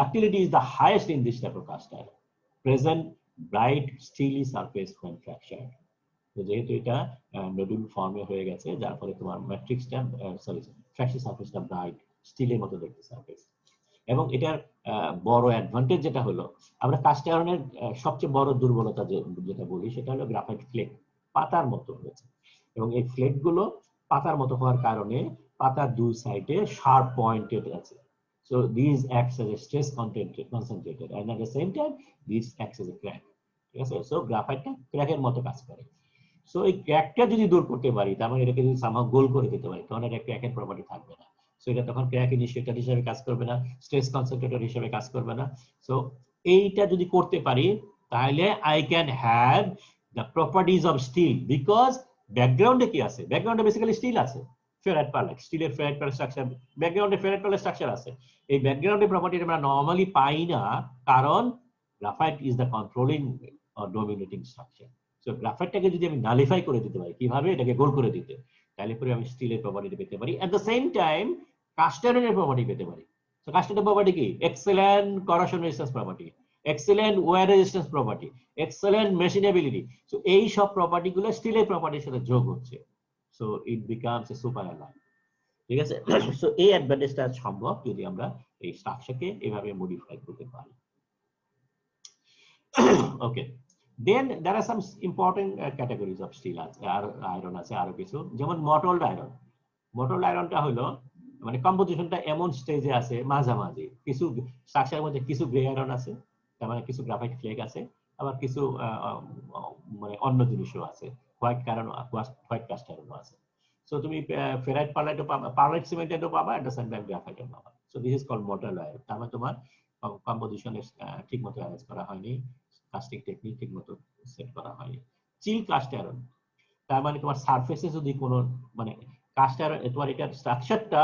ductility is the highest in this type of cast iron. Present bright steely surface when fractured. তো যেহেতু এটা নোডুল ফর্মে হয়ে গেছে, যার ফলে তোমার ম্যাট্রিক্সটা ফ্র্যাকচার সারফেসটা ব্রাইট স্টিলের মতো দেখতে সারফেস। এবং এটার বড় অ্যাডভান্টেজ যেটা হলো, আমরা কাস্ট আয়রনের সবচেয়ে বড় দুর্বলতা যেটা বলি সেটা হলো গ্রাফাইট ফ্লেক পাতার মতো হয়েছে, এবং এই ফ্লেকগুলো পাতার মতো হওয়ার কারণে পাতার দুই সাইডে শার্প পয়েন্টেড আছে। So these acts as a stress concentrator, and at the same time these acts as a crack. ঠিক আছে, সো গ্রাফাইটটা ক্র্যাকের মতো কাজ করে। সো এই ক্র্যাকটা যদি দূর করতে পারি, তার মানে এটাকে যদি সামহাউ গোল করে দিতে পারি, তখন এটা ক্র্যাকের প্রপার্টি থাকবে না। সো এটা তখন ক্র্যাক ইনিশিয়েটর হিসেবে কাজ করবে না, স্ট্রেস কনসেন্ট্রেটর হিসেবে কাজ করবে না। সো এইটা যদি করতে পারি তাহলে I can have the properties of steel, because ব্যাকগ্রাউন্ডে কি আছে, ব্যাকগ্রাউন্ডে বেসিক্যালি স্টিল আছে, ফেরাইট পার্লাইট, স্টিলের ফেরাইট পার্লাইট স্ট্রাকচার, ব্যাকগ্রাউন্ডে ফেরাইট পার্লাইট স্ট্রাকচার আছে। এই ব্যাকগ্রাউন্ডের প্রপার্টি আমরা নরমালি পাই না, কারণ graphite is the controlling or dominating structure. So গ্রাফাইটটাকে যদি আমি নালিফাই করে দিতে পারি, কিভাবে, এটাকে গোল করে দিতে, তাহলে পরে আমি স্টিলের প্রপার্টি পেতে পারি। At the same time cast আয়রনের প্রপার্টি পেতে পারি। সো কাস্ট আয়রনের প্রপার্টি কি? Excellent corrosion resistance property, excellent wear resistance property, excellent machinability. So এই সব প্রপার্টি গুলো স্টিলের প্রপার্টির সাথে যোগ হচ্ছে। So it becomes a super alloy. ঠিক আছে, সো এই অ্যাডভান্টেজটা সম্ভব যদি আমরা এই স্ট্রাকচারকে এভাবে মডিফাই করতে পারি। Okay. Then there are some important categories of steel আছে আর আয়রন আছে আরো কিছু, যেমন মটলড আয়রন। মটলড আয়রনটা হলো মানে কম্পোজিশনটা এমন স্টেজে আছে মাঝামাঝি, কিছু স্ট্রাকচারের মধ্যে কিছু গ্রে আয়রন আছে, তার মানে কিছু গ্রাফাইট ফ্লেক আছে, আবার কিছু মানে অন্য জিনিসও আছে, হোয়াইট কারণ হোয়াইট কাস্ট আয়রনও আছে। সো তুমি ফেরাইট পারলাইটও পাবা, পারলাইট সিমেন্টেডও পাবা, এট দ্য সেম টাইম গ্রাফাইটও পাবা। So this is called mottled iron. তার মানে তোমার কম্পোজিশনের ঠিক মতো অ্যারেঞ্জ করা হয়নি, কাস্টিং টেকনিক ঠিক মতো সেট করা হয়নি। চিল কাস্ট আয়রন, তার মানে তোমার সারফেসে যদি কোনো মানে কাস্ট আয়রন, তোমার এটার স্ট্রাকচারটা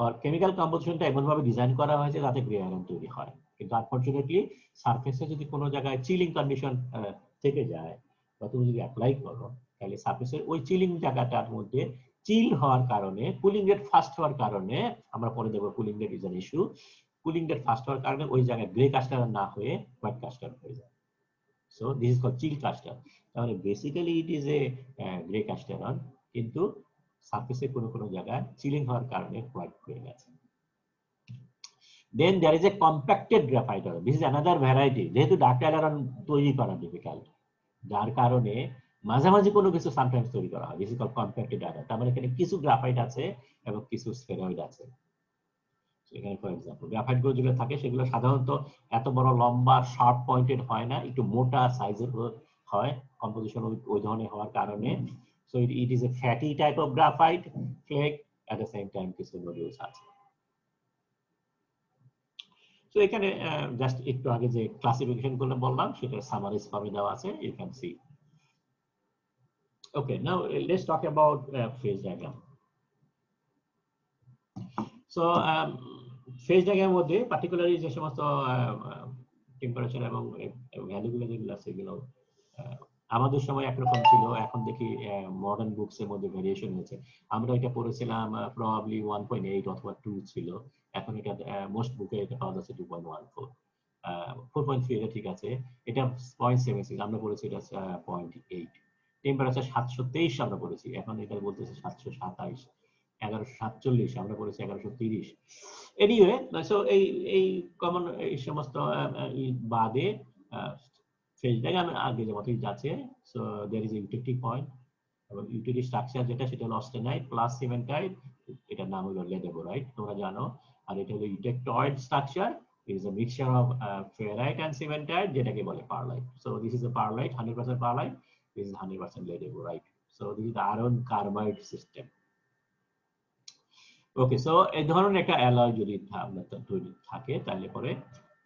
আর কেমিক্যাল কম্পোজিশনটা এমন ভাবে ডিজাইন করা হয়েছে যাতে গ্রে আয়রন তৈরি হয়, কিন্তু আনফরচুনেটলি সারফেসে যদি কোনো জায়গায় চিলিং কন্ডিশন থেকে যায় বা তুমি যদি অ্যাপ্লাই করো, তাহলে সারফেসের ওই চিলিং জায়গাটার মধ্যে চিল হওয়ার কারণে, কুলিং রেট ফাস্ট হওয়ার কারণে, আমরা পরে দেখবো cooling rate is an issue, cooling rate fast হওয়ার কারণে ওই জায়গায় গ্রে কাস্ট আয়রন না হয়ে হোয়াইট কাস্ট আয়রন হয়ে যায়। So this is called chill cast iron. তাহলে basically it is a grey cast iron, কিন্তু সারফেসে কোনো কোনো জায়গায় চিলিং হওয়ার কারণে হোয়াইট হয়ে গেছে। Then there is a compacted graphite iron. This is another variety. যেহেতু ডাক্টাইল আয়রন তৈরি করা ডিফিকাল্ট, যার কারণে মাঝামাঝি কোনো কিছু সামটাইমস তৈরি করা হয়। This is called compacted iron. তার মানে এখানে কিছু গ্রাফাইট আছে এবং কিছু স্ফেরয়েড আছে। এখানে ফর এক্সাম্পল গ্রাফাইট গুলো যেগুলো থাকে সেগুলো সাধারণত এত বড় লম্বা শার্প পয়েন্টেড হয় না, একটু মোটা সাইজের হয়, কম্পোজিশন ওই ধরনের হওয়ার কারণে। So it is a fatty type of graphite flake, at the same time কিছু নোডিউলস আছে। তো এখানে জাস্ট একটু আগে যে ক্লাসিফিকেশন গুলো বললাম সেটা সামারিজ ফর্মে দেওয়া আছে, you can see. Okay, now let's talk about phase diagram. So phase ডায়াগ্রামের মধ্যে পার্টিকুলারলি যে সমস্ত টেম্পারেচার এবং ভ্যালুগুলো যেগুলো আছে সেগুলো আমাদের সময় একরকম ছিল, এখন দেখি মডার্ন বুকস এর মধ্যে ভেরিয়েশন হয়েছে। আমরা এটা পড়েছিলাম প্রবাবলি 1.8 অথবা 2 ছিল, এখন এটা মোস্ট বুকে এটা পাওয়া যাচ্ছে 2.14, 4.3 এটা ঠিক আছে, এটা 0.76 আমরা পড়েছি, এটা 0.8। টেম্পারেচার 723 আমরা পড়েছি, এখন এটা বলতেছে 727। 1147 আমরা পড়েছি 1130। এনিওয়ে, সো এই কমন এই সমস্ত বাদে ফেজ ডায়াগ্রাম আগে যে মতই যাচ্ছে। So there is utility point এবং ইউটিলিটি স্ট্রাকচার যেটা সেটা হলো অস্টেনাইট প্লাস সিমেন্টাইট, এটার নাম হলো লেডেবোরাইট তোমরা জানো। আর এটা হলো eutectoid structure, it is a mixture of ferrite and cementite, যেটাকে বলে pearlite. So this is a pearlite, 100% pearlite, this is 100% ledeburite. So this is iron carbide system. Okay, so এই ধরনের একটা অ্যালয় যদি তৈরি থাকে তাহলে পরে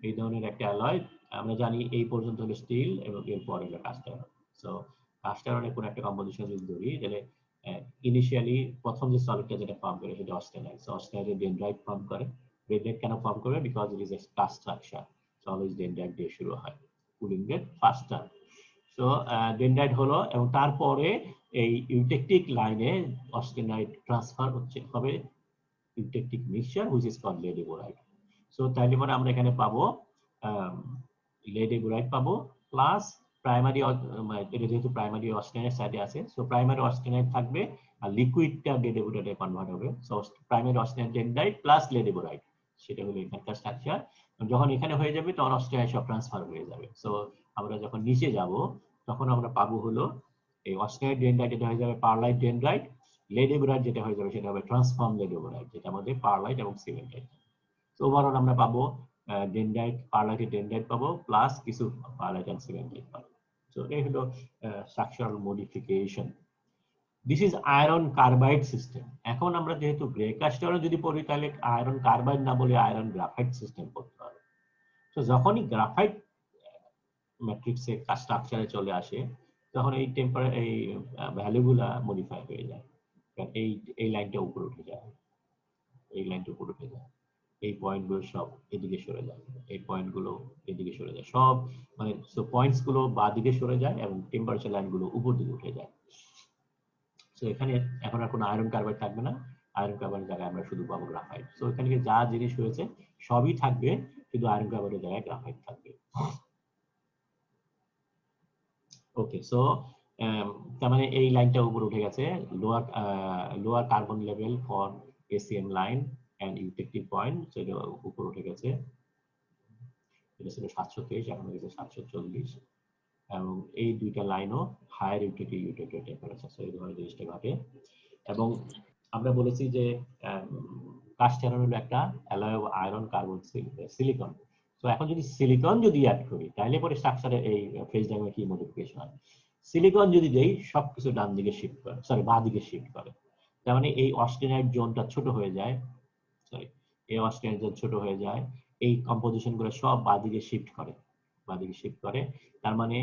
এই ধরনের একটা অ্যালয় আমরা জানি এই পর্যন্ত হলো স্টিল এবং এরপর হলো কাস্ট আয়রন। সো কাস্ট আয়রনের কোন একটা কম্পোজিশন যদি ধরি, তাহলে ইনিশিয়ালি প্রথম যে সলিডটা যেটা ফর্ম করে সেটা austenite. So austenite dendrite form করে। ডেনড্রাইট কেন ফর্ম করবে? Because it is a cast structure. So always dendrite দিয়ে শুরু হয়, cooling rate faster. So dendrite হলো এবং তারপরে এই ইউটেকটিক লাইনে অস্টেনাইট ট্রান্সফার হবে eutectic mixture which is called ledeburite. So তাইলে পরে আমরা এখানে পাবো লেডেবোরাইট পাবো প্লাস প্রাইমারি, এটা যেহেতু প্রাইমারি অস্টেনাইট সাইডে আছে, সো প্রাইমারি অস্টেনাইট থাকবে আর লিকুইডটা লেডেবোরাইটে কনভার্ট হবে। সো প্রাইমারি অস্টেনাইট ডেনড্রাইট প্লাস লেডেবোরাইট, সেটা হলো এখানকার স্ট্রাকচার। যখন এখানে হয়ে যাবে তখন অস্টেনাইট সব ট্রান্সফার হয়ে যাবে। সো আমরা যখন নিচে যাব তখন আমরা পাবো হলো এই অস্টেনাইট ডেনড্রাইট, এটা হয়ে যাবে পারলাইট ডেনড্রাইট। লেডেবোরাইট যেটা হয়ে যাবে সেটা হবে ট্রান্সফর্ম লেডেবোরাইট, যেটা আমাদের পারলাইট এবং সিমেন্টাইট। তো ওভারঅল আমরা পাবো ডেনড্রাইট, পারলাইটে ডেনড্রাইট পাবো প্লাস কিছু পারলাইট এন্ড সিমেন্টাইট পাবো। সো এই হলো structural modification. This is iron carbide system. এখন আমরা যেহেতু গ্রে কাস্ট আয়রন যদি পড়ি তাহলে আয়রন কার্বাইড না বলে আয়রন গ্রাফাইট সিস্টেম পড়তে হবে। তো যখনই গ্রাফাইট ম্যাট্রিক্সে স্ট্রাকচারে চলে আসে তখন এই এই ভ্যালুগুলা মডিফাই হয়ে যায়। এই লাইনটা উপরে উঠে যায়, এই লাইনটা উপরে উঠে যায়, এই পয়েন্টগুলো সব এদিকে সরে যায়, এই পয়েন্টগুলো এদিকে সরে যায়, সব মানে পয়েন্টস গুলো বাঁ দিকে সরে যায় এবং টেম্পারেচার লাইনগুলো উপর দিকে উঠে যায়। সো এখানে এখন আর কোনো আয়রন কার্বাইড থাকবে না, আয়রন কার্বাইডের জায়গায় আমরা শুধু পাবো গ্রাফাইট। সো এখানে যা জিনিস হয়েছে সবই থাকবে, শুধু আয়রন কার্বাইডের জায়গায় গ্রাফাইট থাকবে। ওকে, সো তার মানে এই লাইনটা উপরে উঠে গেছে, lower carbon level for ACM line and eutectic point, সেটা উপরে উঠে গেছে। এটা ছিল 723, এখন হয়ে গেছে 740, এবং এই দুইটা লাইনও হায়ার ইউটিলিটি টেম্পারেচার, সো এই ধরনের জিনিসটা ঘটে। এবং আমরা বলেছি যে কাস্ট আয়রন হলো একটা alloy of iron carbon silicon. তো এখন যদি সিলিকন যদি অ্যাড করি তাহলে পরে স্ট্রাকচারে এই ফেজ ডায়াগ্রামে কি মডিফিকেশন হয়। সিলিকন যদি দেই সবকিছু ডান দিকে শিফট করে, সরি বাঁ দিকে শিফট করে। তার মানে এই অস্টেনাইট জোনটা ছোট হয়ে যায়, সরি এই অস্টেনাইট জোন ছোট হয়ে যায়, এই কম্পোজিশন গুলো সব বাঁ দিকে শিফট করে, বাঁ দিকে শিফট করে। তার মানে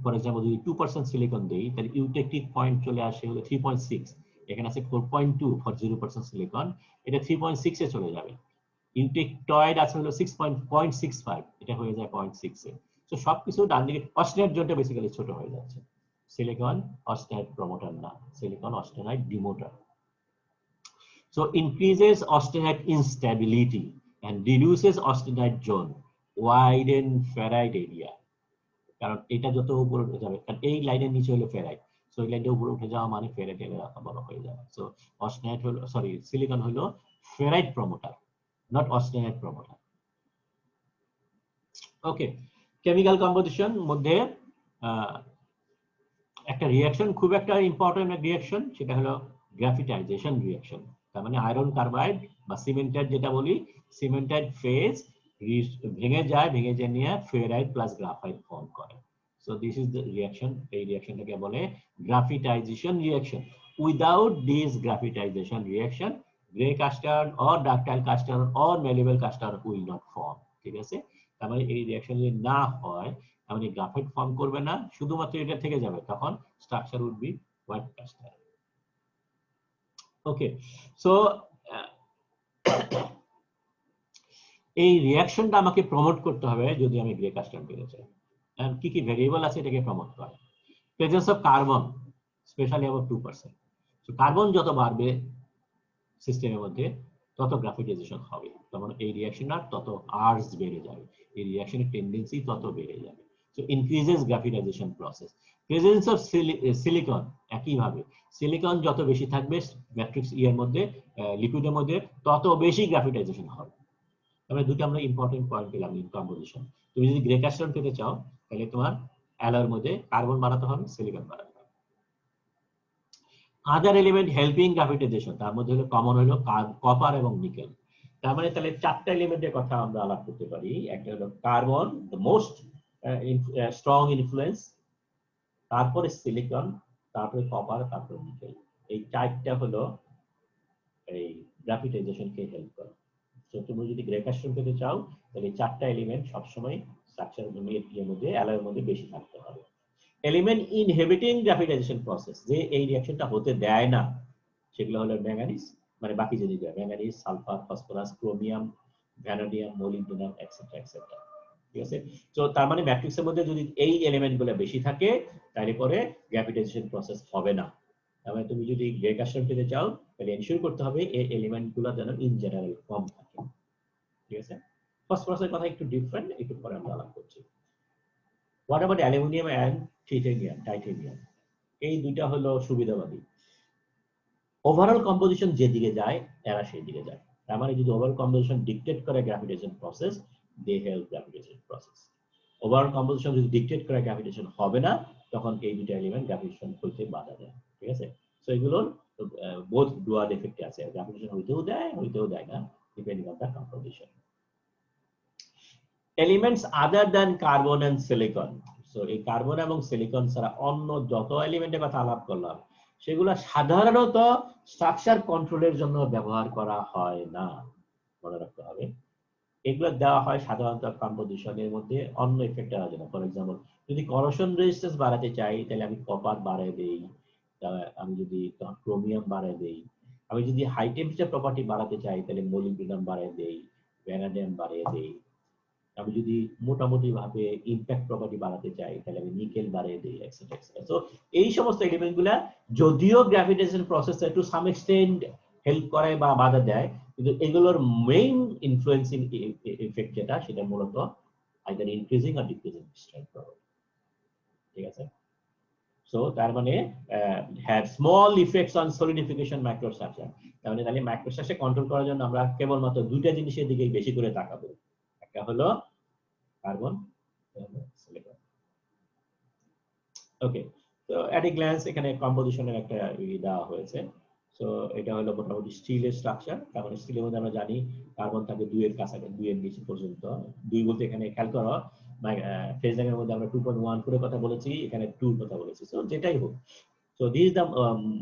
ফর এক্সাম্পল যদি 2% সিলিকন দেই তাহলে ইউটেকটিক পয়েন্ট চলে আসে হলো 3.6, এখানে আছে 4.2 ফর 0% সিলিকন, এটা 3.6 এ চলে যাবে। ইউটেকটয়েড আছে হলো 6.65, এটা হয়ে যায় 0.6 এ। তো সবকিছু ডান দিকে অস্টেনাইট জোনটা বেসিক্যালি ছোট হয়ে যাচ্ছে। সিলিকন অস্টেনাইট প্রমোটার না, silicon অস্টেনাইট ডিমোটার। So increases austenite instability and reduces austenite zone, widen ferrite area. কারণ এটা যত উপরে উঠে যাবে, কারণ এই লাইনের নিচে হলো ফেরাইট, সো এই লাইনটা উপরে উঠে যাওয়া মানে ফেরাইট এরিয়া বড় হয়ে যাবে। সো অস্টেনাইট হলো, সরি সিলিকন হলো ferrite promoter, not austenite promoter. Okay, chemical composition মধ্যে একটা রিঅ্যাকশন, খুব একটা ইম্পর্টেন্ট রিঅ্যাকশন, সেটা হলো গ্রাফিটাইজেশন রিঅ্যাকশন। তার মানে আয়রন কার্বাইড বা সিমেন্টাইট যেটা বলি, সিমেন্টাইট ফেজ ভেঙে যায়, ভেঙে যে নিয়ে ফেরাইট প্লাস গ্রাফাইট ফর্ম করে। So this is the reaction. এই রিঅ্যাকশনটাকে বলে graphitization reaction. Without this graphitization reaction grey cast iron or ductile cast iron or malleable cast iron will not form. ঠিক আছে, তার মানে এই রিঅ্যাকশন যদি না হয় তাহলে গ্রাফাইট ফর্ম করবে না, শুধুমাত্র এটা থেকে যাবে, তখন structure would be white cast iron. Okay, so এই রিঅ্যাকশনটা আমাকে প্রমোট করতে হবে যদি আমি গ্রে কাস্ট আয়রন পেতে চাই। কি কি ভেরিয়েবল আছে এটাকে প্রমোট করে? Presence of carbon specially about 2%। So carbon যত বাড়বে সিস্টেমের মধ্যে তত গ্রাফিটাইজেশন হবে, তখন এই রিঅ্যাকশনটা তত আর্স বেড়ে যাবে, এই রিঅ্যাকশনের টেন্ডেন্সি তত বেড়ে যাবে। So increases graphitization process. Presence of silicon একইভাবে, সিলিকন যত বেশি থাকবে ম্যাট্রিক্স এর মধ্যে, লিকুইডের মধ্যে, তত বেশি গ্রাফিটাইজেশন হবে। তাহলে দুটো আমরা ইম্পর্টেন্ট পয়েন্ট পেলাম ইন কম্পোজিশন। তুমি যদি গ্রে কাস্ট আয়রন পেতে চাও তাহলে তোমার অ্যালয়ের মধ্যে কার্বন বাড়াতে হবে, সিলিকন বাড়াতে হবে। আদার এলিমেন্ট হেল্পিং গ্রাফিটাইজেশন, তার মধ্যে হলো কমন হলো কপার এবং নিকেল। তার মানে তাহলে চারটা এলিমেন্টের কথা আমরা আলাপ করতে পারি। একটা হলো carbon, the most strong influence, তারপরে সিলিকন, তারপরে কপার, তারপরে নিকেল। এই চারটা হলো এই গ্রাফিটাইজেশনকে হেল্প করে। তো তুমি যদি গ্রে কাস্ট আয়রন পেতে চাও তাহলে এই চারটা এলিমেন্ট সবসময় স্ট্রাকচারের মধ্যে অ্যালয়ের মধ্যে বেশি থাকতে হবে। এলিমেন্ট ইনহিবিটিং গ্রাফিটাইজেশন প্রসেস, যে এই রিঅ্যাকশনটা হতে দেয় না, সেগুলো হলো ম্যাঙ্গানিজ, মানে বাকি যে manganese, sulphur, phosphorus, chromium, vanadium, molybdenum etcetera etcetera. ঠিক আছে, তো তার মানে ম্যাট্রিক্সের মধ্যে যদি এই এলিমেন্টগুলো বেশি থাকে তাহলে পরে গ্রাফিটাইজেশন প্রসেস হবে না। তার মানে তুমি যদি গ্রে কাস্ট আয়রন পেতে চাও তাহলে এনশিওর করতে হবে এই এলিমেন্টগুলো যেন ইন জেনারেল কম থাকে। ঠিক আছে, ফসফরাসের কথা একটু ডিফারেন্ট, একটু পরে আমরা আলাপ করছি। What about aluminium and titanium? এই দুইটা হলো সুবিধাবাদী। ওভারঅল কম্পোজিশন যেদিকে যায় এরা সেই দিকে যায়। তার মানে যদি ওভারঅল কম্পোজিশন ডিকটেট করে graphitization process, they help graphitization process. Overall composition যদি ডিকটেট করে গ্রাফিটেশন হবে না, তখন এই দুইটা এলিমেন্ট গ্রাফিটেশন হইতে বাধা দেয়। ঠিক আছে, সো এগুলোর বোথ ডুয়াল এফেক্ট আছে, গ্রাফিটেশন হইতেও দেয় না, depending on the composition. Elements other than carbon and silicon. So এই কার্বন এবং সিলিকন ছাড়া অন্য যত এলিমেন্টের কথা আলাপ করলাম সেগুলো সাধারণত স্ট্রাকচার কন্ট্রোলের জন্য ব্যবহার করা হয় না, মনে রাখতে হবে। এগুলো দেওয়া হয় সাধারণত কম্পোজিশনের মধ্যে অন্য ইফেক্ট দেওয়ার জন্য। ফর এক্সাম্পল, যদি করোশন রেজিস্ট্যান্স বাড়াতে চাই তাহলে আমি কপার বাড়ায় দেই, আমি যদি ক্রোমিয়াম বাড়ায় দেই, আমি যদি হাই টেম্পারেচার প্রপার্টি বাড়াতে চাই তাহলে মোলিবডেনাম বাড়ায় দেই, ভ্যানাডিয়াম বাড়িয়ে দেই, আমি যদি মোটামুটি ভাবে ইমপ্যাক্ট প্রপার্টি বাড়াতে চাই তাহলে আমি নিকেল বাড়িয়ে দিই, এটসেট্রা এটসেট্রা। সো এই সমস্ত এলিমেন্টগুলা যদিও গ্রাভিটেশন প্রসেসে টু সাম এক্সটেন্ট হেল্প করে বা বাধা দেয়, কিন্তু এগুলোর মেইন ইনফ্লুয়েন্সিং ইফেক্ট যেটা, সেটা মূলত আইদার ইনক্রিজিং আর ডিক্রিজিং স্ট্রেংথ প্রপার্টি। ঠিক আছে, সো তার মানে have small effects on solidification microstructure. তার মানে তাহলে মাইক্রোস্ট্রাকচার কন্ট্রোল করার জন্য আমরা কেবলমাত্র দুইটা জিনিসের দিকে বেশি করে তাকাবো। একটা হলো কার্বন, সিলিকন। ওকে, তো অ্যাট এ গ্ল্যান্স এখানে কম্পোজিশনের একটা দেওয়া হয়েছে। সো এটা হলো মোটামুটি স্টিলের স্ট্রাকচার। তার মানে স্টিলের মধ্যে আমরা জানি কার্বন থাকে 2 এর কাছাকাছি, 2 এর নিচে পর্যন্ত। 2 বলতে এখানে খেয়াল করো ফেজ র্যাঙ্কের মধ্যে আমরা 2.14 এর কথা বলেছি, এখানে 2 এর কথা বলেছি। সো যেটাই হোক, so this is the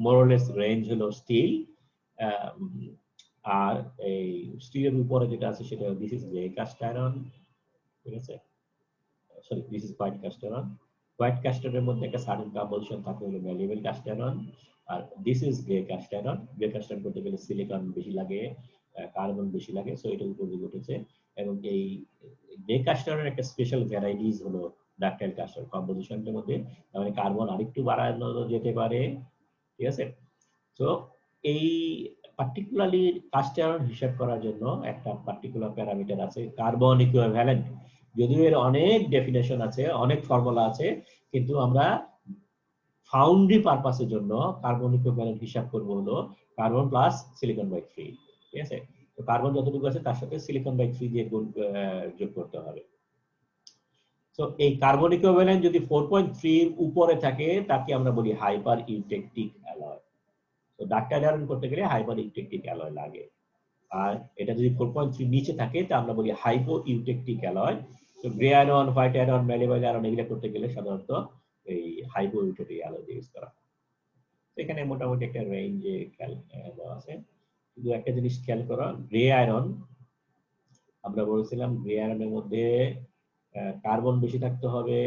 more or less range হলো স্টিল। আর এই স্টিলের উপরে যেটা আছে সেটা this is grey cast iron, ঠিক আছে? Sorry, this is white cast iron. White cast আয়রনের মধ্যে একটা সার্টেন কম্পোজিশন থাকে হলো ম্যালিয়েবল কাস্ট আয়রন। আর this is grey cast iron. Grey cast iron করতে গেলে সিলিকন বেশি লাগে, কার্বন বেশি লাগে। সো এটা উপর দিকে উঠেছে। এবং এই গ্রে কাস্ট আয়রনের একটা স্পেশাল ভ্যারাইটিস হলো ডাকটাইল কাস্ট আয়রন কম্পোজিশনের মধ্যে। তার মানে কার্বন আরেকটু বাড়ানো যেতে পারে, ঠিক আছে? তো এই পার্টিকুলারলি কাস্ট আয়রন হিসাব করার জন্য একটা পার্টিকুলার প্যারামিটার আছে কার্বন ইকুইভ্যালেন্ট। যদিও এর অনেক ডেফিনেশন আছে, অনেক ফর্মুলা আছে, কিন্তু আমরা ফাউন্ডারি পারপাসের জন্য কার্বন ইকুইভ্যালেন্ট হিসাব করব হলো কার্বন প্লাস সিলিকন বাই 3, ঠিক আছে? তো কার্বন যতটুকু আছে তার সাথে সিলিকন বাই 3 দিয়ে যোগ করতে হবে। তো এই কার্বন ইকুইভ্যালেন্ট যদি 4.3 এর উপরে থাকে তাকে আমরা বলি হাইপার ইউটেকটিক অ্যালয়। তো ডাকটাইল আয়রন করতে গেলে হাইপার ইউটেকটিক অ্যালয় লাগে। আর এটা যদি 4.3 নিচে থাকে তা আমরা বলি হাইপো ইউটেকটিক অ্যালয়। তো grey iron, white iron, malleable iron এগুলো করতে গেলে সাধারণত এই হাইপো ইউটেকটিক অ্যালয় ইউজ করা। এখানে মোটামুটি একটা রেঞ্জে দেওয়া আছে। শুধু একটা জিনিস খেয়াল করো, গ্রে আয়রন আমরা বলেছিলাম গ্রে আয়রনের মধ্যে কার্বন বেশি থাকতে হবে,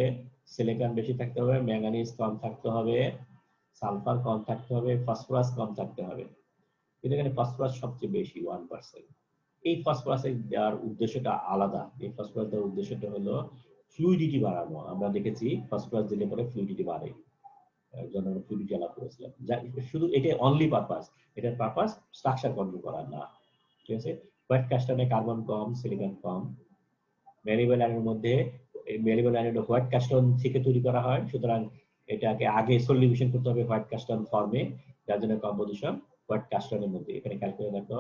সিলিকন বেশি থাকতে হবে, ম্যাঙ্গানিজ কম থাকতে হবে, সালফার কম থাকতে হবে, ফসফরাস কম থাকতে হবে। কিন্তু এখানে ফসফরাস সবচেয়ে বেশি 1%। এই ফসফরাস দেওয়ার উদ্দেশ্যটা আলাদা। এই ফসফরাস দেওয়ার উদ্দেশ্যটা হলো ফ্লুইডিটি বাড়ানো। আমরা দেখেছি ফসফরাস দিলে পরে ফ্লুইডিটি বাড়ে, জন্য ফ্লুইডিটি আলাদা করেছিলাম। শুধু এটা অনলি পারপাস, এটার পারপাস স্ট্রাকচার কন্ট্রোল করা না, ঠিক আছে? হোয়াইট কাস্টনে কার্বন কম, সিলিকন কম। ম্যালিয়েবল আয়রনের মধ্যে ম্যালিয়েবল আয়রন হোয়াইট কাস্টন থেকে তৈরি করা হয়, সুতরাং এটাকে আগে সলিউশন করতে হবে হোয়াইট কাস্টন ফর্মে, যার জন্য কম্পোজিশন হোয়াইট কাস্টনের মধ্যে। এখানে ক্যালকুলেট দেখো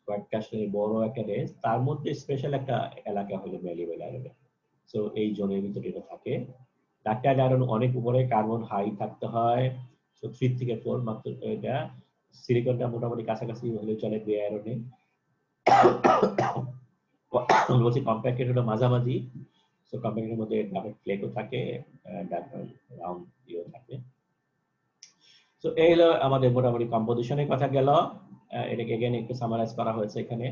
হোয়াইট কাস্টনের বড় একটা রেঞ্জ, তার মধ্যে স্পেশাল একটা এলাকা হলো ম্যালিয়েবল আয়রন। সো এই জোনের ভিতরে এটা থাকে। ডাকটাইল আয়রন অনেক উপরে, কার্বন হাই থাকতে হয়, সো 3 থেকে 4 মাত্র। এটা সিলিকনটা মোটামুটি কাছাকাছি হলে চলে গ্রে আয়রনে। বলছি কম্প্যাক্টেড হলো মাঝামাঝি। সো কম্প্যাক্টের মধ্যে ডাবল ফ্লেকও থাকে, রাউন্ড ইও থাকে। সো এই হলো আমাদের মোটামুটি কম্পোজিশনের কথা গেল। এটাকে এগেইন একটু সামারাইজ করা হয়েছে এখানে।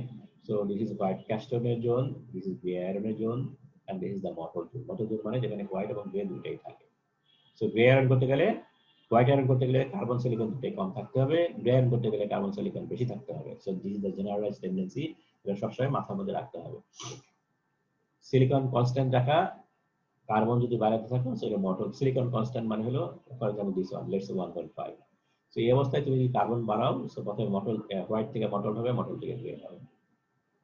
সো দিস ইজ হোয়াইট কাস্টনের জোন, দিস ইজ গ্রে আয়রনের zone, and this is the mottle zone. Mottle zone মানে যেখানে হোয়াইট এবং গ্রে দুটোই থাকে। সো গ্রে আয়রন করতে গেলে, হোয়াইট আয়রন করতে গেলে কার্বন সিলিকন দুটোই কম থাকতে হবে, গ্রে আয়রন করতে গেলে কার্বন সিলিকন বেশি থাকতে হবে। So this is the generalised tendency, এটা সবসময় মাথার মধ্যে রাখতে হবে। সিলিকন কনস্ট্যান্ট রাখা, কার্বন যদি বাড়াতে থাকে সেটা মটল। সিলিকন কনস্ট্যান্ট মানে হলো for example this one, let's say 1.5। So এই অবস্থায় তুমি যদি কার্বন বাড়াও, সো প্রথমে মটল হোয়াইট থেকে মটল হবে, মটল থেকে গ্রে হবে।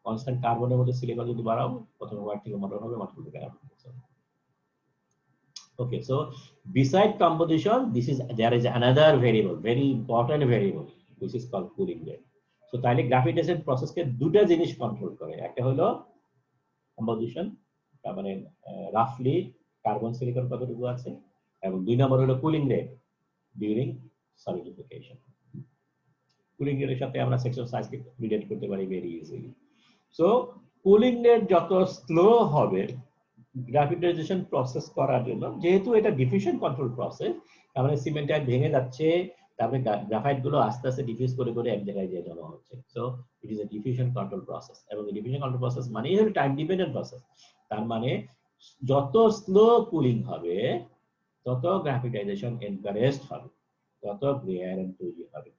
কনস্ট্যান্ট কার্বনের মধ্যে সিলিকন যদি বাড়াও, প্রথমে হোয়াইট থেকে মটল হবে, মটল থেকে গ্রে হবে। Okay, so beside composition, there is another variable, very important variable, which is called cooling rate. So তাহলে গ্রাফিটেশন প্রসেসকে দুটো জিনিস কন্ট্রোল করে। একটা হলো কম্পোজিশন, তার মানে রাফলি কার্বন সিলিকন কতটুকু আছে, এবং 2 নম্বর হলো cooling rate during solidification. Cooling রেটের সাথে আমরা সেকশন সাইজকে রিলেট করতে পারি very easily. So cooling rate যত স্লো হবে গ্রাফিটাইজেশন প্রসেস করার জন্য, যেহেতু এটা ডিফিউশন কন্ট্রোল প্রসেস, তার মানে সিমেন্টাইট ভেঙে যাচ্ছে, তারপরে গ্রাফাইট গুলো আস্তে আস্তে ডিফিউজ করে করে এক জায়গায় গিয়ে জমা হচ্ছে। So it is A diffusion control process, এবং ডিফিউশন কন্ট্রোল প্রসেস মানেই হলো টাইম ডিপেন্ডেন্ট প্রসেস। তার মানে যত স্লো কুলিং হবে তত গ্রাফিটাইজেশন এনকারেজড হবে, তত গ্রে আয়রন তৈরি হবে।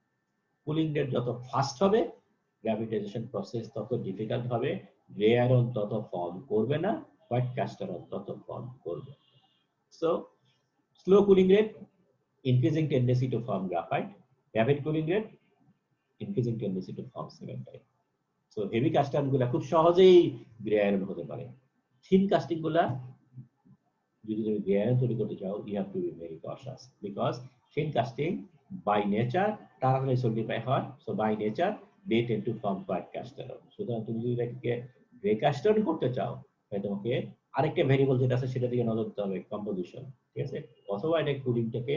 কুলিং রেট যত ফাস্ট হবে গ্রাফিটাইজেশন প্রসেস তত ডিফিকাল্ট হবে, গ্রে আয়রন তত ফর্ম করবে না, হোয়াইট কাস্ট আয়রন তত ফর্ম করবে। So slow cooling rate, increasing tendency to form graphite; rapid cooling rate, increasing tendency to form cementite. So heavy casting গুলা খুব সহজেই গ্রে আয়রন হতে পারে। থিন কাস্টিং গুলা যদি তুমি গ্রে আয়রন তৈরি করতে চাও, you have to be very cautious because thin casting by nature তাড়াতাড়ি solidify হয়, so by nature they tend to form white cast iron. সুতরাং তুমি যদি এটাকে গ্রে কাস্ট আয়রন করতে চাও, তাহলে তোমাকে আরেকটা ভেরিয়েবল যেটা আছে সেটা দিকে নজর দিতে হবে, কম্পোজিশন, ঠিক আছে, অথবা এটা কুলিংটাকে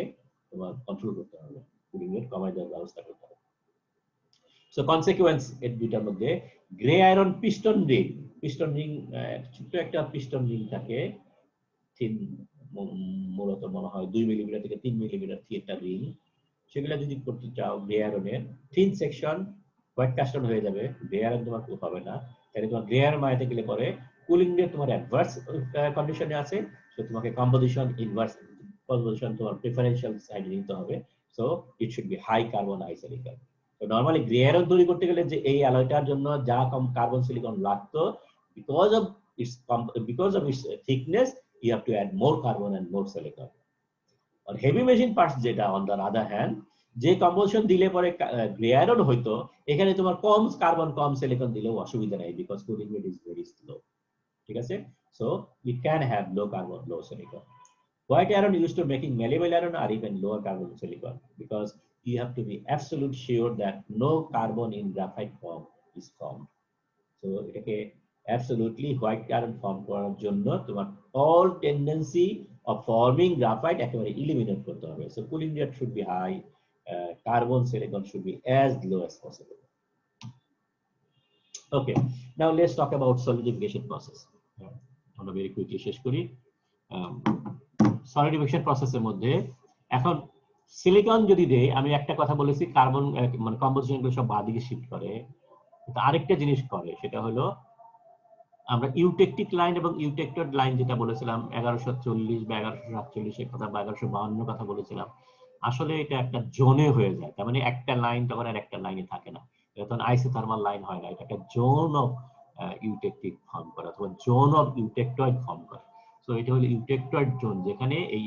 তোমার কন্ট্রোল করতে হবে, কুলিং এর কমায় দেওয়ার ব্যবস্থা করতে হবে। সো কনসিকুয়েন্স এর দুইটার মধ্যে, গ্রে আয়রন পিস্টন রিং ছোট্ট একটা পিস্টন রিং থাকে, থিন, মূলত মনে হয় 2 মিলিমিটার থেকে 3 মিলিমিটার থিয়েটার রিং, সেগুলো যদি করতে চাও গ্রে আয়রনের থিন সেকশন হোয়াইট কাস্টন হয়ে যাবে, গ্রে আয়রন তোমার খুব হবে না। তাহলে তোমার গ্রে আয়রন বানাতে গেলে পরে কুলিং এর তোমার অ্যাডভার্স কন্ডিশনে আছে, তো তোমাকে কম্পোজিশন ইনভার্স কম্পোজিশন তোমার প্রেফারেন্সিয়াল সাইডে নিতে হবে। So it should be high carbon high silicon. তো নরমালি গ্রে আয়রন তৈরি করতে গেলে যে এই অ্যালয়টার জন্য যা কম কার্বন সিলিকন লাগতো, because of its thickness you have to add more carbon and more silicon. আর হেভি মেশিন পার্টস যেটা অন দ্য আদার হ্যান্ড, যে কম্পোজিশন দিলে পরে গ্রে আয়রন হইতো, এখানে তোমার কম কার্বন কম সিলিকন দিলেও অসুবিধা নাই, because cooling rate is very slow, ঠিক আছে। So you can have low carbon low silicon. White iron use to making malleable iron or even lower carbon silicon, because you have to be absolute sure that no carbon in graphite form is formed. So এটাকে absolutely white iron form করার জন্য তোমার all tendency of forming graphite একেবারে eliminate করতে হবে। So cooling rate should be high, carbon silicon should be as low as possible. Okay, now let's talk about solidification process. আমরা very quickly শেষ করি। Solidification প্রসেসের মধ্যে এখন সিলিকন যদি দেই, আমি একটা কথা বলেছি, কার্বন মানে কম্পোজিশন গুলো সব বাঁ দিকে শিফট করে, কিন্তু আরেকটা জিনিস করে, সেটা হলো আমরা ইউটেকটিক লাইন এবং ইউটেক্টেড লাইন যেটা বলেছিলাম 1140 বা 1147 এর কথা বা 1152 কথা বলেছিলাম, আসলে এটা একটা জোনে হয়ে যায়। তার মানে একটা লাইন তখন আর একটা লাইনে থাকে না, তখন আইসোথার্মাল লাইন হয় না, এটা একটা জোন অফ ইউটেকটিক ফর্ম করে অথবা জোন অফ ইউটেক্টয়েড ফর্ম করে। সো এটা হলো ইউটেক্টয়েড জোন, যেখানে এই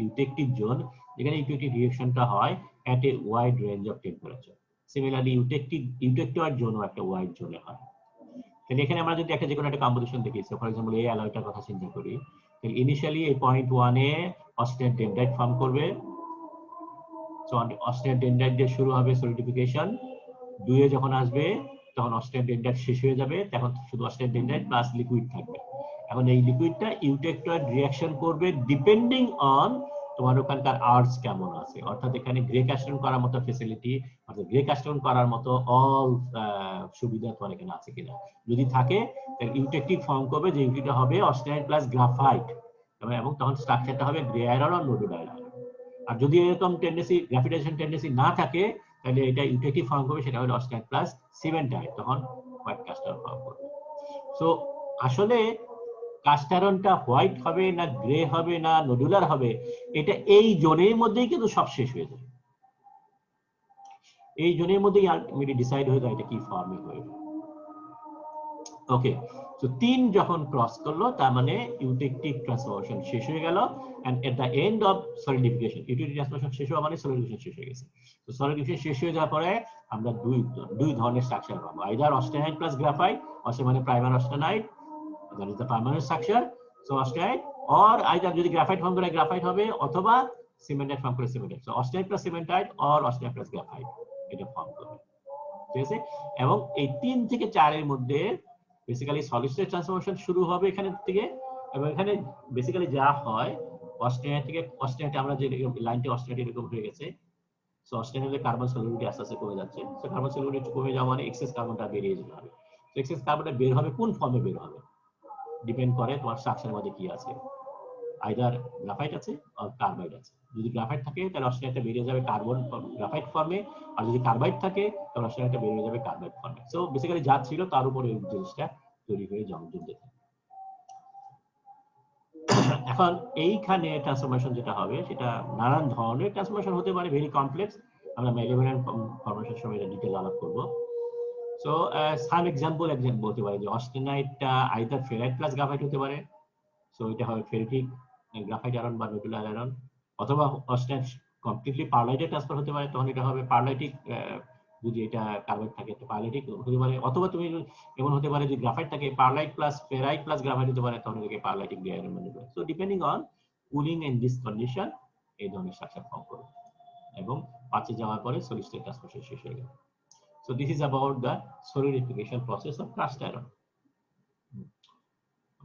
ইউটেকটিক জোন, যেখানে ইউটেকটিক রিঅ্যাকশনটা হয় at a wide range of temperature. Similarly eutectoid জোনও একটা ওয়াইড জোনে হয়। তাহলে এখানে আমরা যদি একটা যে কোনো একটা কম্পোজিশন দেখি, ফর এক্সাম্পল এই অ্যালয়টার কথা চিন্তা করি, তাহলে ইনিশিয়ালি এই পয়েন্ট 1 এ অস্টেনাইট ডেনড্রাইট ফর্ম করবে। সো অস্টেনাইট ডেনড্রাইট দিয়ে শুরু হবে সলিডিফিকেশন, 2 এ যখন আসবে তখন অস্টেনাইট ডেনড্রাইট শেষ হয়ে যাবে, তখন শুধু অস্টেনাইট ডেনড্রাইট প্লাস লিকুইড থাকবে। এখন এই লিকুইডটা ইউটেক্টয়েড রিঅ্যাকশন করবে ডিপেন্ডিং অন তোমার ওখানকার আর্টস কেমন আছে, অর্থাৎ এখানে গ্রে কাস্টন করার মতো ফ্যাসিলিটি, অর্থাৎ গ্রে কাস্টন করার মতো অল সুবিধা তোমার এখানে আছে কিনা। যদি থাকে তাহলে ইউটেকটিক ফর্ম করবে, যে ইউটিটা হবে অস্টেনাইট প্লাস গ্রাফাইট, এবং তখন স্ট্রাকচারটা হবে গ্রে আয়রন আর নোডুলার আয়রন। আর যদি এরকম টেন্ডেন্সি গ্রাফিটেশন টেন্ডেন্সি না থাকে, তাহলে এটা ইউটেকটিক ফর্ম করবে, সেটা হলো অস্টেনাইট প্লাস সিমেন্টাইট, তখন হোয়াইট কাস্টার ফর্ম করবে। সো আসলে কাস্টারনটা হোয়াইট হবে না গ্রে হবে না নোডুলার হবে, এটা এই জোনের মধ্যেই কিন্তু সব শেষ হয়ে যায়, এই জোনের মধ্যেই আলটিমেটলি ডিসাইড হয়ে যায় এটা কি ফর্মে হয়ে যায়। ওকে, সো 3 যখন ক্রস করলো, তার মানে ইউটেকটিক ট্রান্সফরমেশন শেষ হয়ে গেল, and at the end of solidification, eutectic transformation শেষ হওয়া মানে সলিডিফিকেশন শেষ হয়ে গেছে। তো সলিডিফিকেশন শেষ হয়ে যাওয়ার পরে আমরা দুই ধরনের স্ট্রাকচার পাবো, আইদার অস্টেনাইট প্লাস গ্রাফাইট, অস্টেনাইট মানে primer অস্টেনাইট, that is the permanent structure, so austenite, or either যদি গ্রাফাইট ফর্ম করে গ্রাফাইট হবে, অথবা সিমেন্টাইট ফর্ম করে cementite. So austenite plus cementite or austenite plus graphite এটা ফর্ম করবে, ঠিক আছে। এবং এই 3 থেকে 4 এর মধ্যে বেসিক্যালি সলিড স্টেট ট্রান্সফরমেশন শুরু হবে এখানে থেকে, এবং এখানে বেসিক্যালি যা হয় অস্টেনাইট থেকে অস্টেনাইট, আমরা যে লাইনটি অস্টেনাইট এরকম হয়ে গেছে, সো অস্টেনাইটের কার্বন সলিউরিটি আস্তে আস্তে কমে যাচ্ছে। সো কার্বন সলিউরিটি কমে যাওয়া মানে এক্সেস কার্বনটা বেরিয়ে যেতে হবে। সো এক্সেস কার্বনটা বের হবে, কোন ফর্মে বের হবে ডিপেন্ড করে তোমার স্ট্রাকচারের মধ্যে কি আছে, আইদার গ্রাফাইট আছে আর কার্বাইড আছে। যদি গ্রাফাইট থাকে তাহলে অস্টেনাইটটা বেরিয়ে যাবে কার্বন গ্রাফাইট ফর্মে, আর যদি কার্বাইড থাকে তাহলে অস্টেনাইটটা বেরিয়ে যাবে কার্বাইড ফর্মে। সো বেসিক্যালি যা ছিল তার উপরে এই জিনিসটা তৈরি হয়ে জমতে থাকে। এখন এইখানে ট্রান্সফরমেশন যেটা হবে সেটা নানান ধরনের ট্রান্সফরমেশন হতে পারে, ভেরি কমপ্লেক্স, আমরা ম্যালিভেলেন্ট ফরমেশন সময় এটা ডিটেইল আলাপ করব। সো সাম এক্সাম্পল বলতে পারে যে অস্টেনাইটটা আইদার ফেরাইট প্লাস গ্রাফাইট হতে পারে, সো এটা হবে ফেরিটিক গ্রাফাইট আয়রন বা নোডুলার আয়রন, অথবা অস্টেনাইট কমপ্লিটলি পারলাইটে ট্রান্সফার হতে পারে, তখন এটা হবে পারলাইটিক, যদি এটা কার্বাইড থাকে তো পারলাইটিক হতে পারে, অথবা তুমি এমন হতে পারে যে গ্রাফাইট থাকে pearlite plus ferrite plus graphite হতে পারে, তখন এটাকে পারলাইটিক আয়রন বলা হয়। So depending on cooling and this condition এই ধরনের স্ট্রাকচার ফর্ম করবে, এবং 5 যাওয়ার পরে সলিড স্টেট ট্রান্সফার শেষ হয়ে গেল। So this is about the solidification process of cast iron.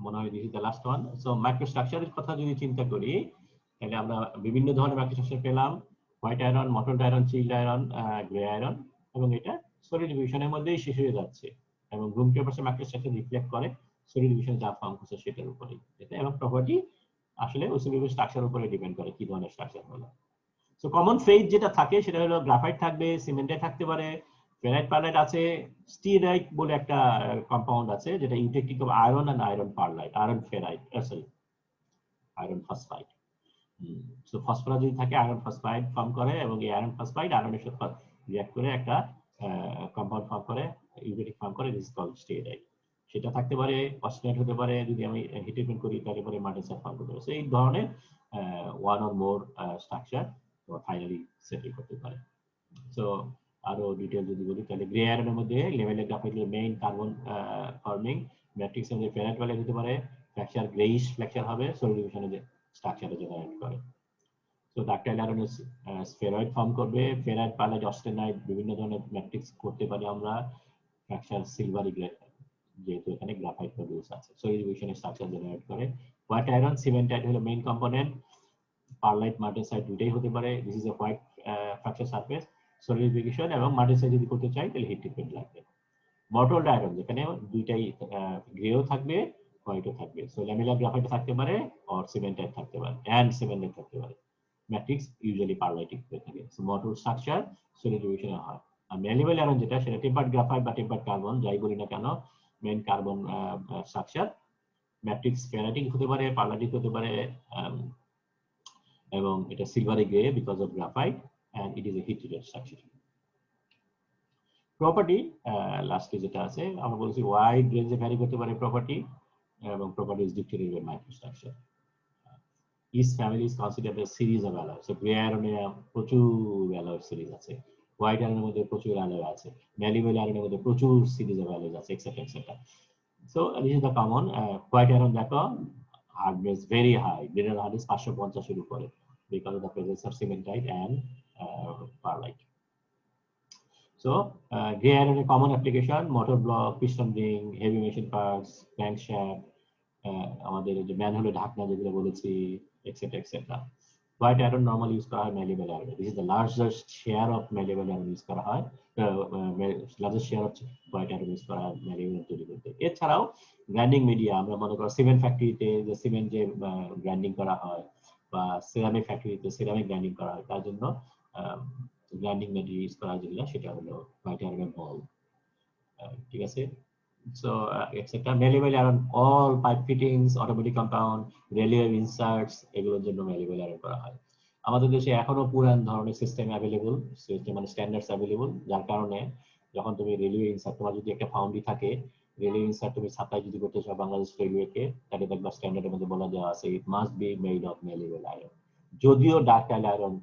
মনে হয় this is the last one. So মাইক্রোস্ট্রাকচারের কথা যদি চিন্তা করি, তাহলে আমরা বিভিন্ন ধরনের মাইক্রোস্ট্রাকচার পেলাম, white iron, mottled iron, chilled iron, grey iron, এবং এটা সলিড ডিভিশনের মধ্যেই শেষ হয়ে যাচ্ছে, এবং রুম টেম্পারেচার মাইক্রোস্ট্রাকচার রিফ্লেক্ট করে সলিড ডিভিশনে যা ফর্ম হচ্ছে সেটার উপরেই, এবং প্রপার্টি আসলে ওসিবিএল স্ট্রাকচার উপরে ডিপেন্ড করে কি ধরনের স্ট্রাকচার হলো। সো কমন ফেজ যেটা থাকে সেটা হলো গ্রাফাইট থাকবে, সিমেন্টে থাকতে পারে, ফেরাইট পারলাইট আছে, স্টিরাইট বলে একটা কম্পাউন্ড আছে যেটা eutectic of iron and iron pearlite, iron ferrite, sorry iron phosphide. So phosphorus যদি থাকে আয়রন ফসফাইড ফর্ম করে, এবং এই আয়রন ফসফাইড আয়রনের সাথে রিঅ্যাক্ট করে একটা কম্পাউন্ড ফর্ম করে, ইউটেকটিক ফর্ম করে, দিস ইজ কল্ড স্টিরাইট। সেটা থাকতে পারে, অস্টেনাইট হতে পারে, যদি আমি হিট ট্রিটমেন্ট করি তাহলে পরে মার্টেনসাইট ফর্ম করতে পারে। সো এই ধরনের one or more structure finally settle করতে পারে। সো আরো ডিটেইল যদি বলি তাহলে গ্রে আয়রনের মধ্যে লেভেলের graphite main carbon forming, matrix এর মধ্যে ফেরাইট ভ্যালি হতে পারে, ফ্র্যাকচার গ্রেইশ ফ্র্যাকচার হবে, সলিড ডিভিশনে যে স্ট্রাকচারে জেনারেট করে। সো ডাকটাইল আয়রনের স্ফেরয়েড ফর্ম করবে, ফেরাইট পারলাইট অস্টেনাইট বিভিন্ন ধরনের ম্যাট্রিক্স করতে পারি আমরা, ফ্র্যাকচার সিলভারি যেহেতু এখানে গ্রাফাইট প্রডিউস আছে, সলিড ডিভিশনে স্ট্রাকচার জেনারেট করে। হোয়াইট আয়রন সিমেন্টাইট হলো মেইন কম্পোনেন্ট, পারলাইট মার্টেনসাইট দুইটাই হতে পারে, this is a white fracture surface, solidification, এবং মার্টেনসাইট যদি করতে চাই তাহলে হিট ট্রিটমেন্ট লাগবে। মটলড আয়রন যেখানে দুইটাই গ্রেও থাকবে হোয়াইটও থাকবে, সো ল্যামিলার গ্রাফাইট থাকতে পারে অর সিমেন্টাইট থাকতে পারে, এন্ড সিমেন্টাইট থাকতে পারে। ম্যাট্রিক্স ইউজুয়ালি পারলাইটিক হয়ে থাকে, সো মটল স্ট্রাকচার সলিডিফিকেশনে হয়। আর ম্যালিবেল আয়রন যেটা সেটা টেম্পার্ড গ্রাফাইট বা টেম্পার্ড কার্বন যাই বলি না কেন, মেইন কার্বন স্ট্রাকচার, ম্যাট্রিক্স ফেরাইটিক হতে পারে, পারলাইটিক হতে পারে, এবং এটা silvery grey because of graphite, and it is a heat treated structure. Property লাস্টে যেটা আছে আমরা বলছি ওয়াইড রেঞ্জে ভ্যারি করতে পারে প্রপার্টি, এবং property is dictated by microstructure. Each family is considered a series of alloys. So gray iron এ প্রচুর alloy series আছে, হোয়াইট আয়রনের মধ্যে প্রচুর alloy আছে, ম্যালিবেল আয়রনের মধ্যে প্রচুর সিরিজ অফ alloys আছে, etc etc. So this is the common white iron দেখো hardness very high, mineral hardness 550 এর উপরে because of the presence of cementite and perlite. So gray iron a common application, motor block, piston ring, heavy machine parts, crankshaft, আমাদের যে ম্যানহোলের ঢাকনা যেগুলো বলেছি, etc etc. White iron normally use করা হয় malleable iron. This is the largest share of malleable iron use করা হয়, largest share of white iron use করা হয় malleable তৈরি করতে। এছাড়াও গ্রাইন্ডিং মিডিয়া, আমরা মনে করি সিমেন্ট ফ্যাক্টরিতে যে সিমেন্ট যে গ্রাইন্ডিং করা হয়, বা সিরামিক ফ্যাক্টরিতে সিরামিক গ্রাইন্ডিং করা হয়, তার জন্য গ্রাইন্ডিং মিডিয়া ইউজ করা যেগুলো সেটা হলো হোয়াইট আয়রনের বল। ঠিক আছে, so etc. malleable iron, all pipe fittings, automatic compound, railway inserts, এগুলোর জন্য malleable iron করা হয়। আমাদের দেশে এখনো পুরান ধরনের সিস্টেম অ্যাভেলেবল, সিস্টেম মানে স্ট্যান্ডার্ডস অ্যাভেলেবল, যার কারণে যখন তুমি রেলওয়ে ইনসার্ট, তোমার যদি একটা ফাউন্ডি থাকে, রেলওয়ে ইনসার্ট তুমি সাপ্লাই যদি করতে চাও বাংলাদেশ রেলওয়েকে, তাহলে দেখবা স্ট্যান্ডার্ডের মধ্যে বলা দেওয়া আছে it must be made of malleable iron. যদিও ডাকটাইল আয়রন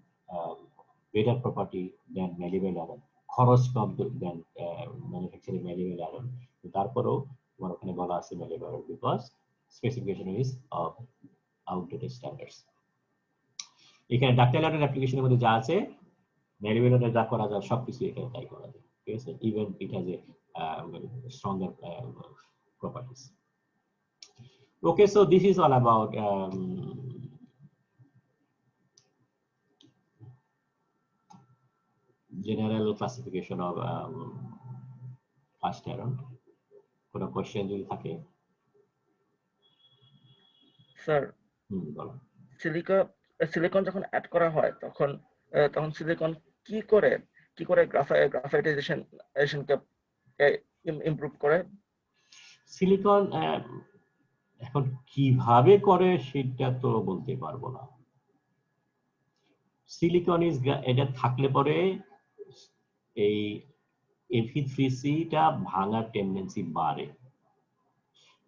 বেটার প্রপার্টি দেন malleable iron, খরচ কম দেন ম্যানুফ্যাকচারিং malleable iron, তারপরেও তোমার ওখানে বলা আছে malleable iron because specification is of outdated standards. এখানে ডাকটাইল আয়রনের অ্যাপ্লিকেশনের মধ্যে যা আছে malleable iron যা করা যায় সবকিছু এখানে তাই করা যায়, ঠিক আছে, even it has a stronger properties. Okay, so this is all about general classification of cast iron. কোনো কোশ্চেন যদি থাকে স্যার, বলো। সিলিকন যখন অ্যাড করা হয় তখন সিলিকন কি করে গ্রাফাইটেশনকে ইমপ্রুভ করে? সিলিকন এখন কিভাবে করে সেটা তো বলতে পারবো না। সিলিকন ইজ, এটা থাকলে পরে এই Fe3C টা ভাঙার টেন্ডেন্সি বাড়ে।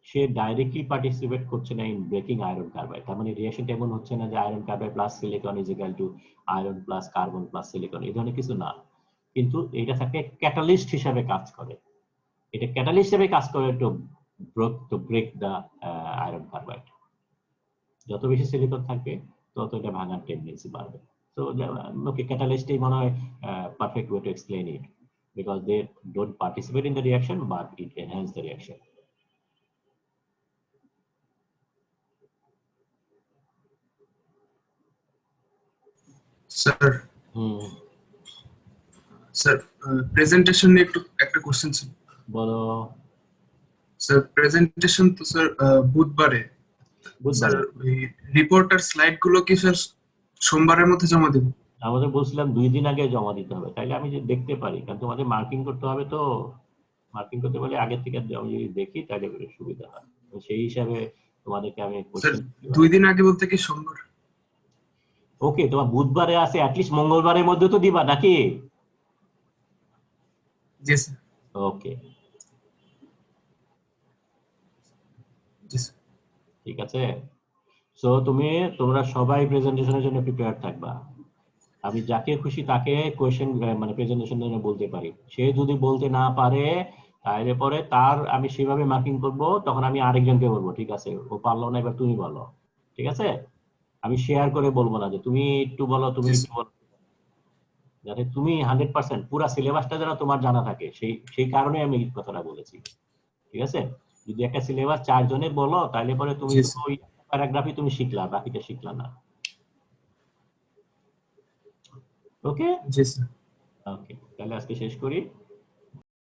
সে ডাইরেক্টলি পার্টিসিপেট করছে না ইন ব্রেকিং আয়রন কার্বাইড, তার মানে রিঅ্যাকশনটা এমন হচ্ছে না যে iron carbide plus silicon is equal to iron plus carbon plus silicon, এই ধরনের কিছু না। কিন্তু এটা থাকে ক্যাটালিস্ট হিসাবে কাজ করে, এটা ক্যাটালিস্ট হিসেবে কাজ করে to break the iron carbide. যত বেশি সিলিকন থাকবে তত এটা ভাঙার টেন্ডেন্সি বাড়বে। So okay, catalyst is one perfect way to explain it because they don't participate in the reaction but it enhances the reaction. Sir hmm, sir presentation নিয়ে একটু একটা কোশ্চেন ছিল বলো। স্যার। প্রেজেন্টেশন তো স্যার বুধবারে, sir বুধবারে ওই report আর slide গুলো কি স্যার সোমবারের মধ্যে জমা দেব? আমাদের বলছিলাম 2 দিন আগে জমা দিতে হবে, তাইলে আমি যে দেখতে পারি, কারণ তোমাদের মার্কিং করতে হবে, তো মার্কিং করতে বলে আগে থেকে আমি যদি দেখি তাহলে করে সুবিধা হয়। তো সেই হিসাবে তোমাদেরকে আমি স্যার কোশ্চেন। 2 দিন আগে বলতে কি সোমবার? ওকে, তোমার বুধবারে আছে, অ্যাটলিস্ট মঙ্গলবারের মধ্যে তো দিবা নাকি? জি স্যার। ওকে, জি স্যার। ঠিক আছে। সো তোমরা সবাই প্রেজেন্টেশনের জন্য প্রিপেয়ার থাকবা। আমি যাকে খুশি তাকে কোয়েশ্চেন মানে প্রেজেন্টেশন জন্য বলতে পারি, সে যদি বলতে না পারে তাহলে পরে তার আমি সেভাবে মার্কিং করব, তখন আমি আরেকজনকে বলবো ঠিক আছে ও পারলো না, এবার তুমি বলো, ঠিক আছে। আমি শেয়ার করে বলবো না যে তুমি একটু বলো, তুমি জি একটু স্যার। বলো, যাতে তুমি 100% পুরো সিলেবাসটা যেন তোমার জানা থাকে, সেই কারণে আমি এই কথাটা বলেছি, ঠিক আছে। যদি একটা সিলেবাস 4 জনের বলো তাহলে পরে তুমি জি তো স্যার। ওই প্যারাগ্রাফই তুমি শিখলা, বাকিটা শিখলা না। ওকে, জি স্যার। ওকে, তাহলে আজকে শেষ করি।